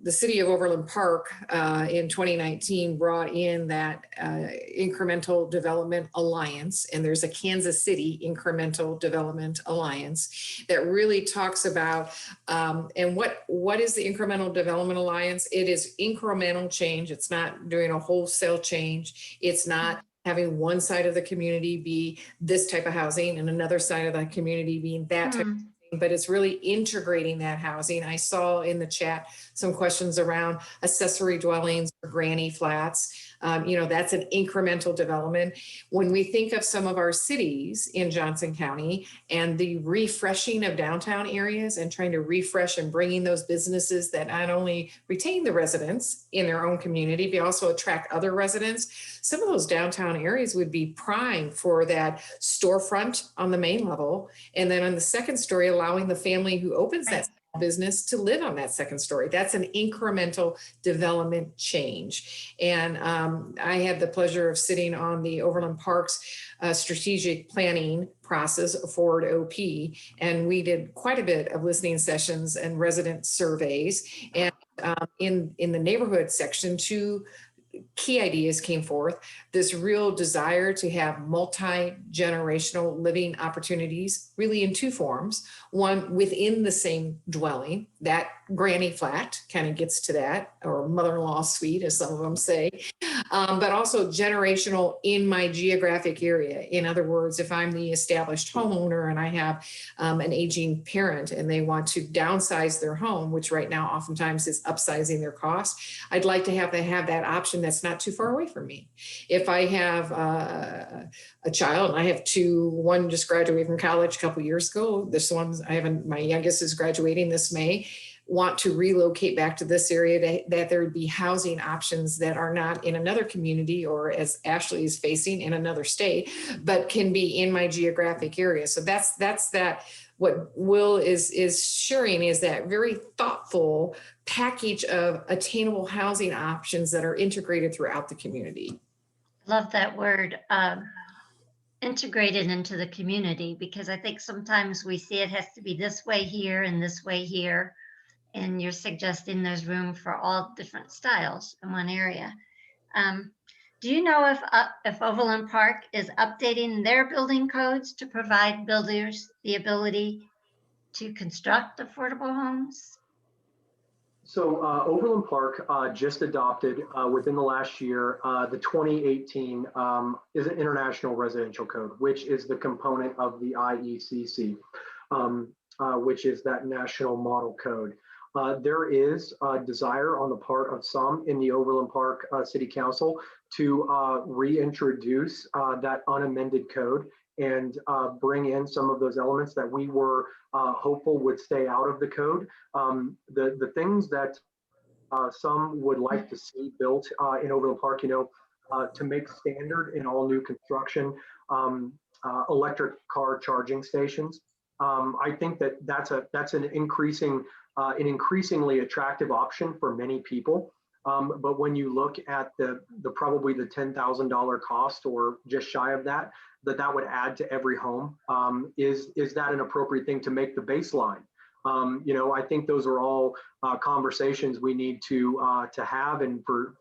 the city of Overland Park in 2019 brought in that Incremental Development Alliance, and there's a Kansas City Incremental Development Alliance that really talks about, and what is the Incremental Development Alliance? It is incremental change. It's not doing a wholesale change. It's not having one side of the community be this type of housing and another side of the community being that type of housing, but it's really integrating that housing. I saw in the chat some questions around accessory dwellings or granny flats. That's an incremental development. When we think of some of our cities in Johnson County and the refreshing of downtown areas and trying to refresh and bringing those businesses that not only retain the residents in their own community, but also attract other residents, some of those downtown areas would be prime for that storefront on the main level. And then on the second story, allowing the family who opens that business to live on that second story. That's an incremental development change. And I had the pleasure of sitting on the Overland Parks strategic planning process, Forward OP, and we did quite a bit of listening sessions and resident surveys. And in the neighborhood section, two key ideas came forth. This real desire to have multi-generational living opportunities, really in two forms. One within the same dwelling, that granny flat kind of gets to that, or mother-in-law suite, as some of them say, but also generational in my geographic area. In other words, if I'm the established homeowner and I have an aging parent and they want to downsize their home, which right now oftentimes is upsizing their cost, I'd like to have that option that's not too far away from me. If I have a child, and I have two, one just graduated from college a couple years ago, my youngest is graduating this May, want to relocate back to this area, that there would be housing options that are not in another community, or as Ashley is facing, in another state, but can be in my geographic area. So that's that. What Will is sharing is that very thoughtful package of attainable housing options that are integrated throughout the community.
Love that word, integrated into the community, because I think sometimes we see it has to be this way here and this way here. And you're suggesting there's room for all different styles in one area. Do you know if Overland Park is updating their building codes to provide builders the ability to construct affordable homes?
So Overland Park just adopted within the last year the 2018 is an International Residential Code, which is the component of the IECC, which is that national model code. There is a desire on the part of some in the Overland Park City Council to reintroduce that unamended code and bring in some of those elements that we were hopeful would stay out of the code. The things that some would like to see built in Overland Park, to make standard in all new construction, electric car charging stations. I think that's an increasingly attractive option for many people. But when you look at the probably the $10,000 cost, or just shy of that would add to every home, is that an appropriate thing to make the baseline? I think those are all conversations we need to have, and for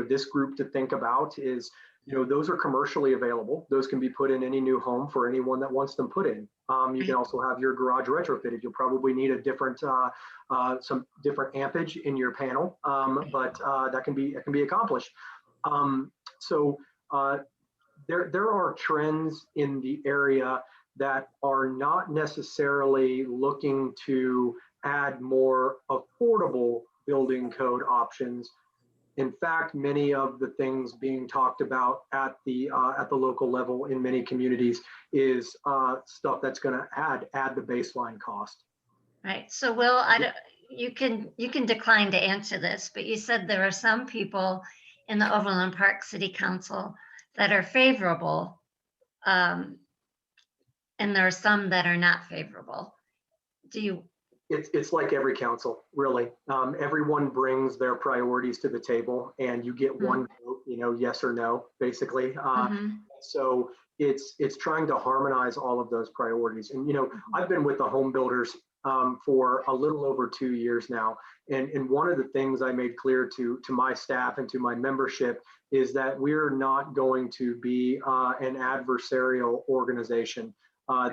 this group to think about is, those are commercially available. Those can be put in any new home for anyone that wants them put in. You can also have your garage retrofitted. You'll probably need a different, some different ampage in your panel, but that can be accomplished. So there are trends in the area that are not necessarily looking to add more affordable building code options. In fact, many of the things being talked about at the local level in many communities is stuff that's going to add the baseline cost.
Right. So, Will, you can decline to answer this, but you said there are some people in the Overland Park City Council that are favorable, and there are some that are not favorable. Do you
It's like every council, really. Everyone brings their priorities to the table, and you get one vote, yes or no, basically. So it's trying to harmonize all of those priorities. And I've been with the home builders for a little over 2 years now, and one of the things I made clear to my staff and to my membership is that we're not going to be an adversarial organization.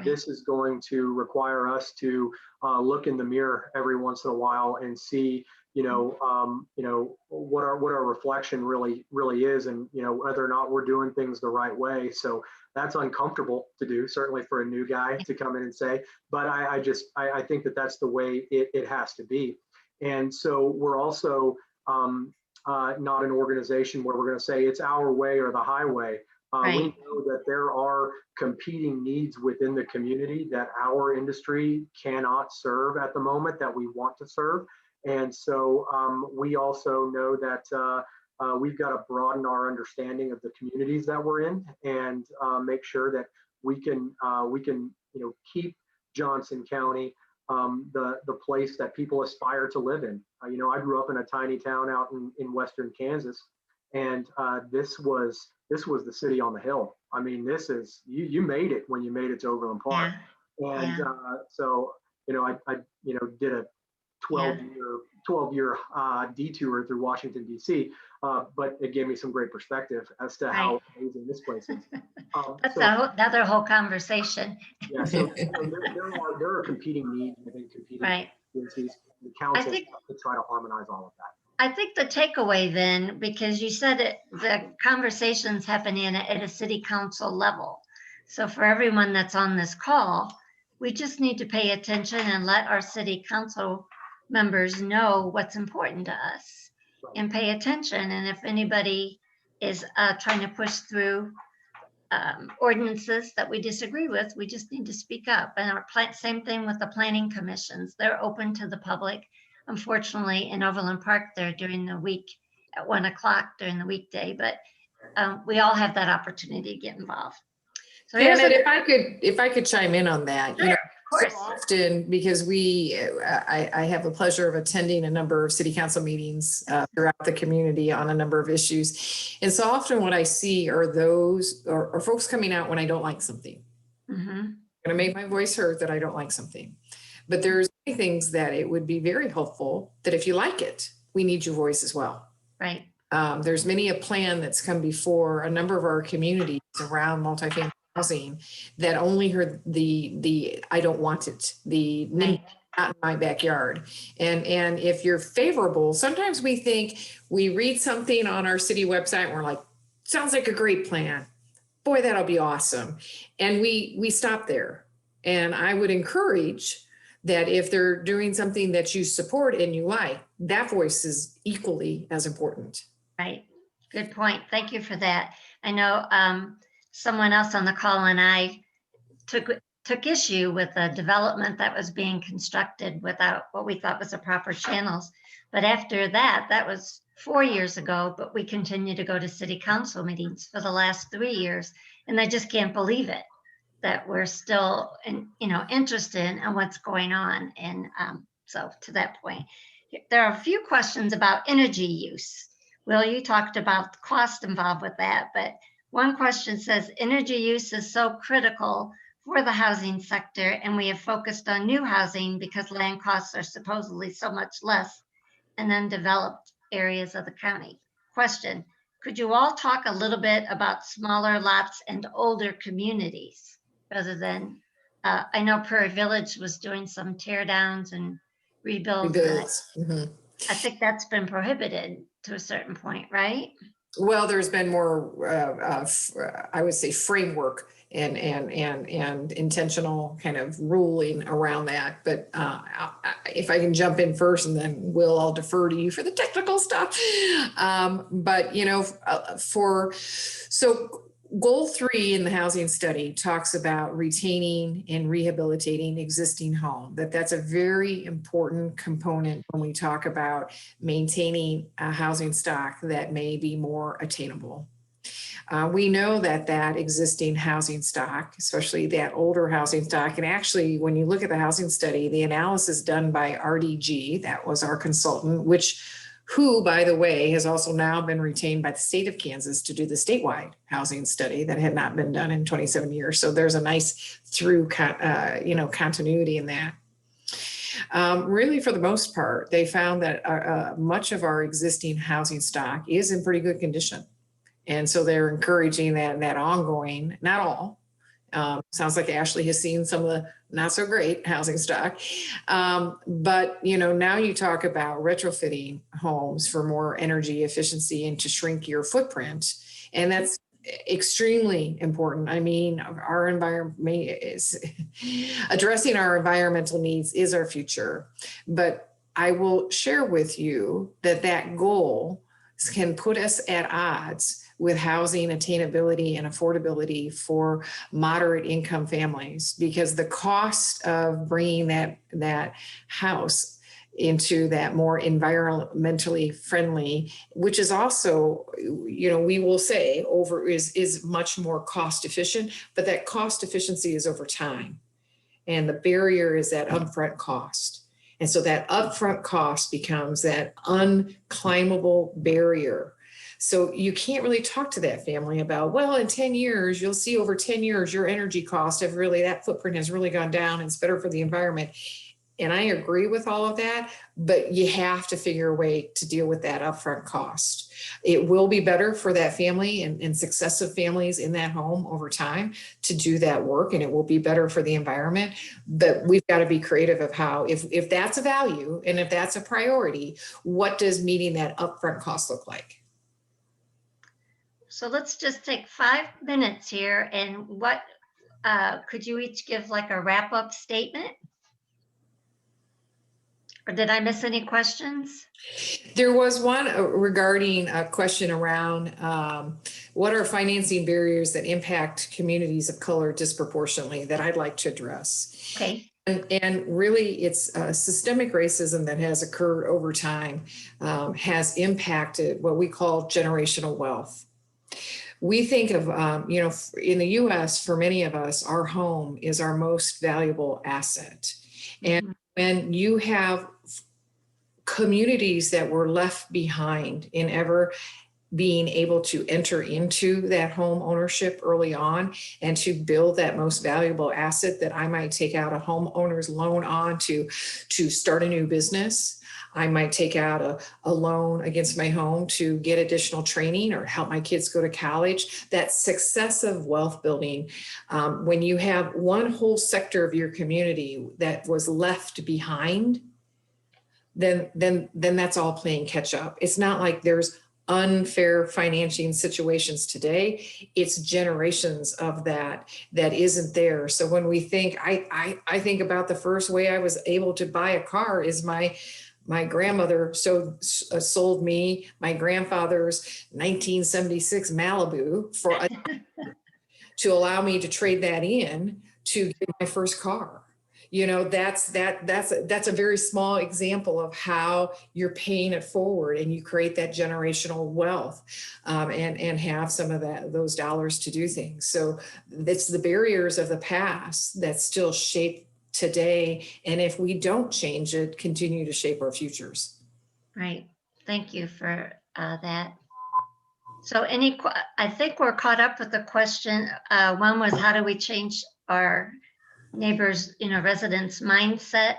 This is going to require us to look in the mirror every once in a while and see, what our reflection really is, and whether or not we're doing things the right way. So that's uncomfortable to do, certainly for a new guy to come in and say. But I think that that's the way it has to be. And so we're also not an organization where we're going to say it's our way or the highway. We know that there are competing needs within the community that our industry cannot serve at the moment that we want to serve. And so we also know that we've got to broaden our understanding of the communities that we're in, and make sure that we can keep Johnson County the place that people aspire to live in. I grew up in a tiny town out in Western Kansas, and this was the city on the hill. I mean, this is, you made it when you made it to Overland Park. And so, I did a 12-year detour through Washington, D.C., but it gave me some great perspective as to how amazing this place is.
That's another whole conversation.
Yeah, so there are competing needs within competing agencies. The council to try to harmonize all of that.
I think the takeaway then, because you said it, the conversations happening at a city council level. So for everyone that's on this call, we just need to pay attention and let our city council members know what's important to us and pay attention. And if anybody is trying to push through ordinances that we disagree with, we just need to speak up. And same thing with the planning commissions. They're open to the public. Unfortunately, in Overland Park, they're during the week at 1 o'clock during the weekday, but we all have that opportunity to get involved. So
Janet, if I could chime in on that,
of course.
so often, because I have the pleasure of attending a number of city council meetings throughout the community on a number of issues, and so often what I see are those or folks coming out when I don't like something. I'm going to make my voice heard that I don't like something. But there's many things that it would be very helpful that if you like it, we need your voice as well.
Right.
There's many a plan that's come before a number of our communities around multifamily housing that only heard the I don't want it, the not in my backyard. And if you're favorable, sometimes we think we read something on our city website and we're like, sounds like a great plan. Boy, that'll be awesome. And we stop there. And I would encourage that if they're doing something that you support and you like, that voice is equally as important.
Right. Good point. Thank you for that. I know someone else on the call and I took issue with a development that was being constructed without what we thought was the proper channels. But after that was 4 years ago, but we continue to go to city council meetings for the last 3 years. And I just can't believe it, that we're still interested in what's going on. And so to that point, there are a few questions about energy use. Will, you talked about the cost involved with that, but one question says, energy use is so critical for the housing sector, and we have focused on new housing because land costs are supposedly so much less in undeveloped areas of the county. Question, could you all talk a little bit about smaller lots and older communities rather than, I know Prairie Village was doing some tear downs and rebuilds. I think that's been prohibited to a certain point, right?
Well, there's been more, I would say, framework and intentional kind of ruling around that. But if I can jump in first, and then I'll defer to you for the technical stuff. So goal 3 in the housing study talks about retaining and rehabilitating existing home. That's a very important component when we talk about maintaining a housing stock that may be more attainable. We know that that existing housing stock, especially that older housing stock, and actually, when you look at the housing study, the analysis done by RDG, that was our consultant, who, by the way, has also now been retained by the state of Kansas to do the statewide housing study that had not been done in 27 years. So there's a nice continuity in that. Really, for the most part, they found that much of our existing housing stock is in pretty good condition. And so they're encouraging that ongoing, not all. Sounds like Ashley has seen some of the not so great housing stock. But, now you talk about retrofitting homes for more energy efficiency and to shrink your footprint. And that's extremely important. I mean, our environment is addressing our environmental needs is our future. But I will share with you that goal can put us at odds with housing attainability and affordability for moderate income families, because the cost of bringing that house into that more environmentally friendly, which is also, we will say is much more cost efficient, but that cost efficiency is over time. And the barrier is that upfront cost. And so that upfront cost becomes that unclimbable barrier. So you can't really talk to that family about, well, in 10 years, you'll see over 10 years, your energy costs that footprint has really gone down and it's better for the environment. And I agree with all of that, but you have to figure a way to deal with that upfront cost. It will be better for that family and successive families in that home over time to do that work, and it will be better for the environment. But we've got to be creative of how, if that's a value and if that's a priority, what does meeting that upfront cost look like?
So let's just take 5 minutes here, and what could you each give like a wrap-up statement? Or did I miss any questions?
There was one regarding a question around what are financing barriers that impact communities of color disproportionately that I'd like to address.
Okay.
And really, it's systemic racism that has occurred over time has impacted what we call generational wealth. We think of, in the US, for many of us, our home is our most valuable asset. And when you have communities that were left behind in ever being able to enter into that home ownership early on and to build that most valuable asset that I might take out a homeowner's loan on to start a new business. I might take out a loan against my home to get additional training or help my kids go to college. That successive wealth building, when you have one whole sector of your community that was left behind, then that's all playing catch up. It's not like there's unfair financing situations today. It's generations of that isn't there. So when we think, I think about the first way I was able to buy a car is my grandmother sold me my grandfather's 1976 Malibu to allow me to trade that in to get my first car. That's a very small example of how you're paying it forward and you create that generational wealth and have some of those dollars to do things. So it's the barriers of the past that still shape today. And if we don't change it, continue to shape our futures.
Right. Thank you for that. So I think we're caught up with the question. One was, how do we change our neighbors, residents' mindset?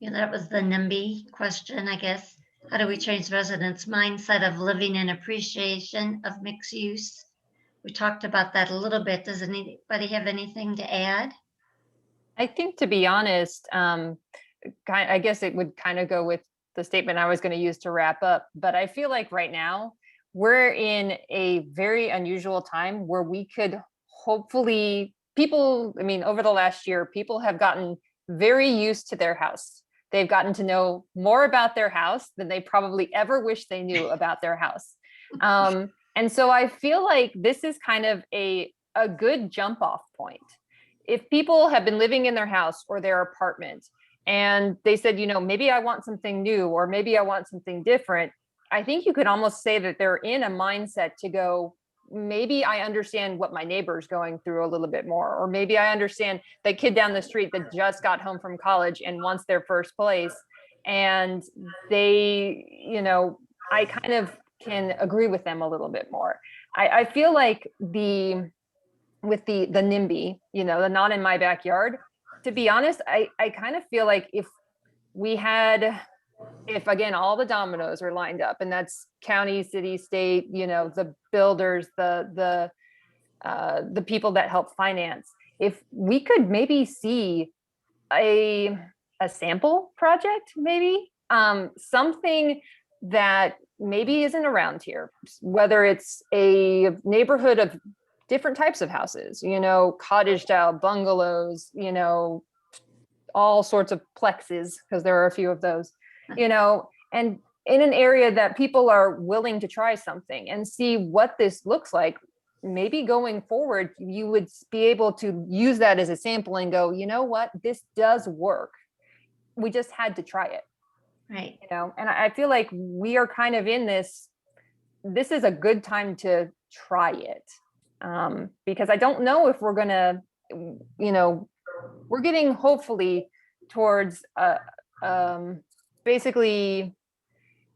That was the NIMBY question, I guess. How do we change residents' mindset of living in appreciation of mixed use? We talked about that a little bit. Does anybody have anything to add?
I think, to be honest, I guess it would kind of go with the statement I was going to use to wrap up. But I feel like right now we're in a very unusual time where we could hopefully over the last year, people have gotten very used to their house. They've gotten to know more about their house than they probably ever wish they knew about their house. And so I feel like this is kind of a good jump off point. If people have been living in their house or their apartment and they said, maybe I want something new, or maybe I want something different, I think you could almost say that they're in a mindset to go, maybe I understand what my neighbor's going through a little bit more, or maybe I understand the kid down the street that just got home from college and wants their first place. And they, you know, I kind of can agree with them a little bit more. I feel like with the NIMBY, you know, the not in my backyard, to be honest, I kind of feel like if again, all the dominoes are lined up, and that's county, city, state, you know, the builders, the people that help finance, if we could maybe see a sample project, maybe something that maybe isn't around here, whether it's a neighborhood of different types of houses, you know, cottage style bungalows, you know, all sorts of plexes, because there are a few of those, you know, and in an area that people are willing to try something and see what this looks like. Maybe going forward, you would be able to use that as a sample and go, you know what, this does work. We just had to try it.
Right.
You know, and I feel like we are kind of in this is a good time to try it. Because I don't know if we're gonna, you know, we're getting hopefully towards basically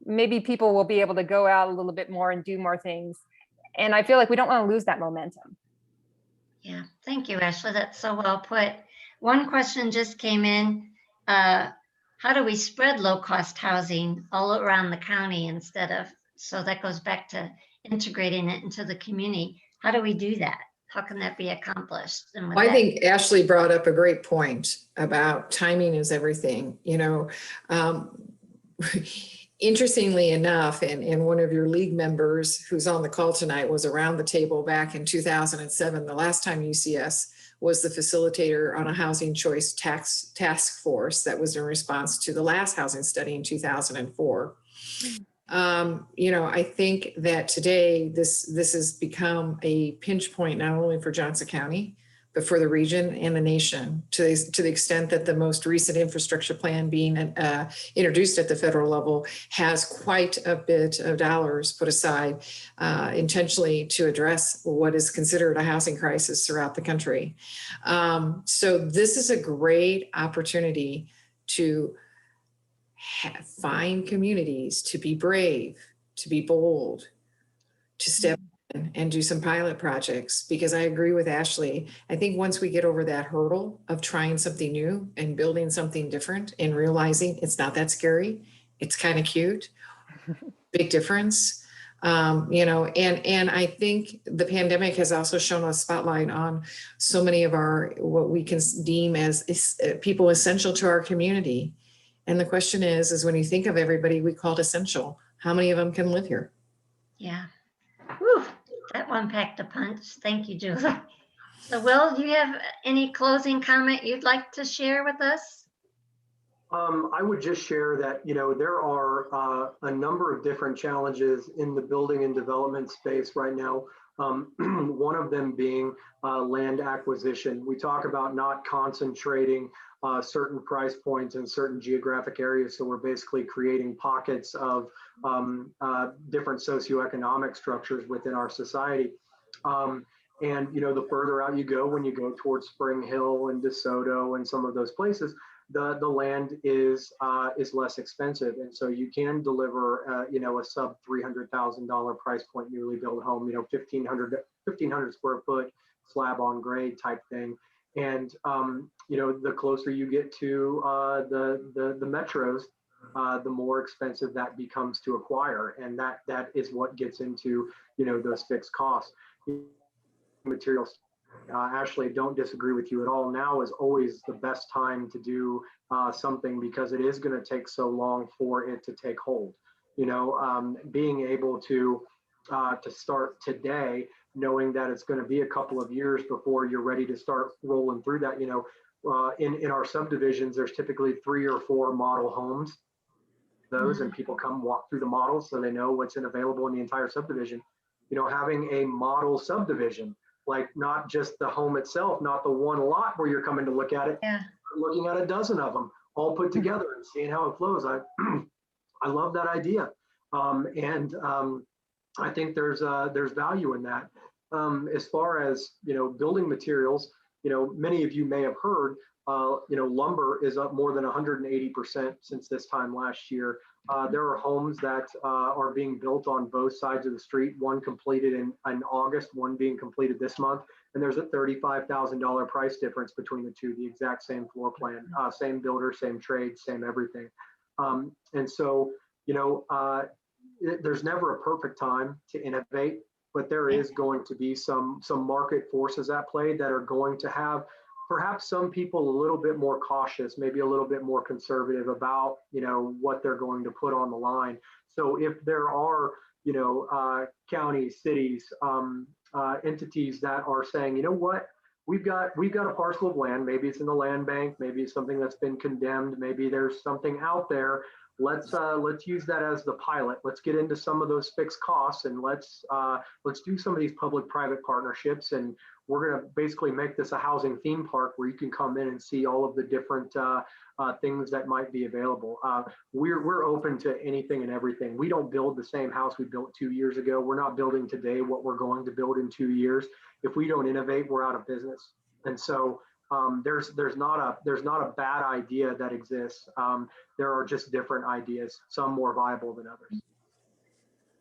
maybe people will be able to go out a little bit more and do more things. And I feel like we don't want to lose that momentum.
Yeah, thank you, Ashley. That's so well put. One question just came in. How do we spread low-cost housing all around the county instead of, so that goes back to integrating it into the community. How do we do that? How can that be accomplished? And
I think Ashley brought up a great point about timing is everything, you know. Interestingly enough, and one of your league members who's on the call tonight was around the table back in 2007. The last time UCS was the facilitator on a housing choice task force that was in response to the last housing study in 2004. You know, I think that today this has become a pinch point, not only for Johnson County, but for the region and the nation, to the extent that the most recent infrastructure plan being introduced at the federal level has quite a bit of dollars put aside intentionally to address what is considered a housing crisis throughout the country. So this is a great opportunity to find communities to be brave, to be bold, to step in and do some pilot projects, because I agree with Ashley. I think once we get over that hurdle of trying something new and building something different and realizing it's not that scary, it's kind of cute, big difference. You know, and I think the pandemic has also shown a spotlight on so many of our, what we can deem as people essential to our community. And the question is when you think of everybody we called essential, how many of them can live here?
Yeah. Whew, that one packed a punch. Thank you, Julie. So Will, do you have any closing comment you'd like to share with us?
I would just share that, you know, there are a number of different challenges in the building and development space right now. One of them being land acquisition. We talk about not concentrating certain price points in certain geographic areas. So we're basically creating pockets of different socioeconomic structures within our society. And, you know, the further out you go, when you go towards Spring Hill and DeSoto and some of those places, the land is less expensive. And so you can deliver, you know, a sub $300,000 price point newly built home, you know, 1,500 square foot slab on grade type thing. And, you know, the closer you get to the metros, the more expensive that becomes to acquire. And that is what gets into, you know, those fixed costs. Materials. Ashley, don't disagree with you at all. Now is always the best time to do something, because it is going to take so long for it to take hold. You know, being able to start today, knowing that it's going to be a couple of years before you're ready to start rolling through that. You know, in our subdivisions, there's typically 3 or 4 model homes. Those and people come walk through the models so they know what's available in the entire subdivision. You know, having a model subdivision, like not just the home itself, not the one lot where you're coming to look at it, looking at a dozen of them all put together and seeing how it flows. I love that idea. I think there's value in that. As far as, building materials, many of you may have heard, lumber is up more than 180% since this time last year. There are homes that are being built on both sides of the street, one completed in August, one being completed this month. And there's a $35,000 price difference between the two, the exact same floor plan, same builder, same trade, same everything. And so, there's never a perfect time to innovate, but there is going to be some market forces at play that are going to have perhaps some people a little bit more cautious, maybe a little bit more conservative about, what they're going to put on the line. So if there are, counties, cities, entities that are saying, you know what, we've got a parcel of land, maybe it's in the land bank, maybe it's something that's been condemned, maybe there's something out there. Let's use that as the pilot. Let's get into some of those fixed costs, and let's do some of these public-private partnerships. And we're going to basically make this a housing theme park where you can come in and see all of the different things that might be available. We're open to anything and everything. We don't build the same house we built 2 years ago. We're not building today what we're going to build in 2 years. If we don't innovate, we're out of business. And so there's not a bad idea that exists. There are just different ideas, some more viable than others.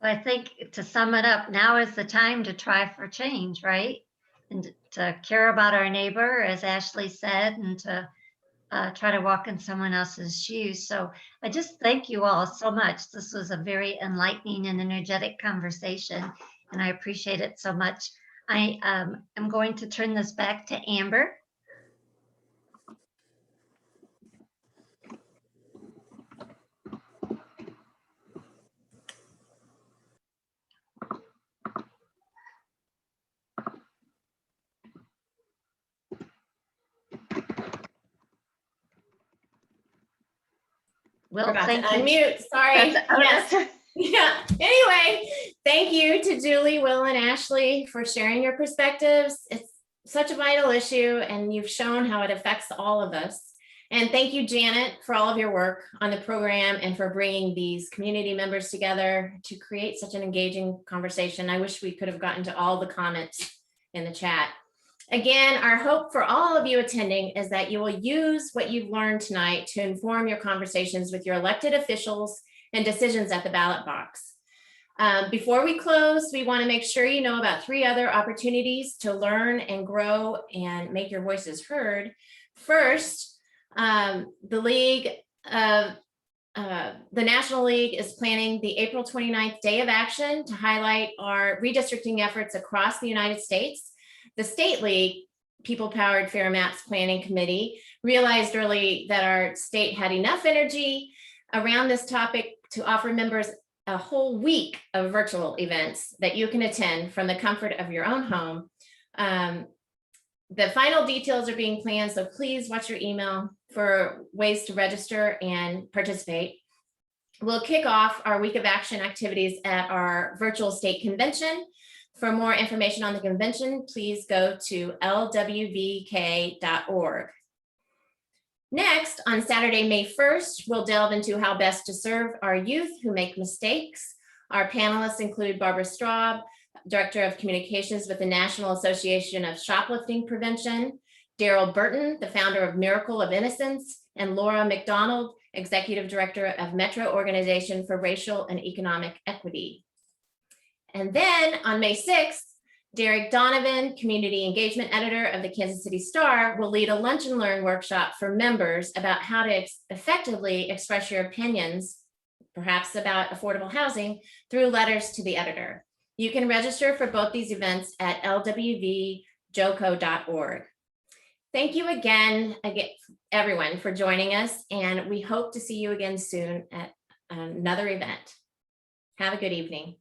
I think to sum it up, now is the time to try for change, right? And to care about our neighbor, as Ashley said, and to try to walk in someone else's shoes. So I just thank you all so much. This was a very enlightening and energetic conversation, and I appreciate it so much. I am going to turn this back to Amber. Well,
Forgot to
thank you.
unmute, sorry.
That's-
Yes. Yeah. Anyway, thank you to Julie, Will, and Ashley for sharing your perspectives. It's such a vital issue, and you've shown how it affects all of us. And thank you, Janet, for all of your work on the program and for bringing these community members together to create such an engaging conversation. I wish we could have gotten to all the comments in the chat. Again, our hope for all of you attending is that you will use what you've learned tonight to inform your conversations with your elected officials and decisions at the ballot box. Before we close, we want to make sure you know about 3 other opportunities to learn and grow and make your voices heard. First, the National League is planning the April 29th Day of Action to highlight our redistricting efforts across the United States. The State League, People-Powered Fair Maps Planning Committee, realized early that our state had enough energy around this topic to offer members a whole week of virtual events that you can attend from the comfort of your own home. The final details are being planned, so please watch your email for ways to register and participate. We'll kick off our week of action activities at our virtual state convention. For more information on the convention, please go to LWVK.org. Next, on Saturday, May 1st, we'll delve into how best to serve our youth who make mistakes. Our panelists include Barbara Straub, Director of Communications with the National Association of Shoplifting Prevention, Daryl Burton, the founder of Miracle of Innocence, and Laura McDonald, Executive Director of Metro Organization for Racial and Economic Equity. And then on May 6th, Derek Donovan, Community Engagement Editor of the Kansas City Star, will lead a lunch and learn workshop for members about how to effectively express your opinions, perhaps about affordable housing, through letters to the editor. You can register for both these events at LWVJoCo.org. Thank you again, everyone, for joining us, and we hope to see you again soon at another event. Have a good evening.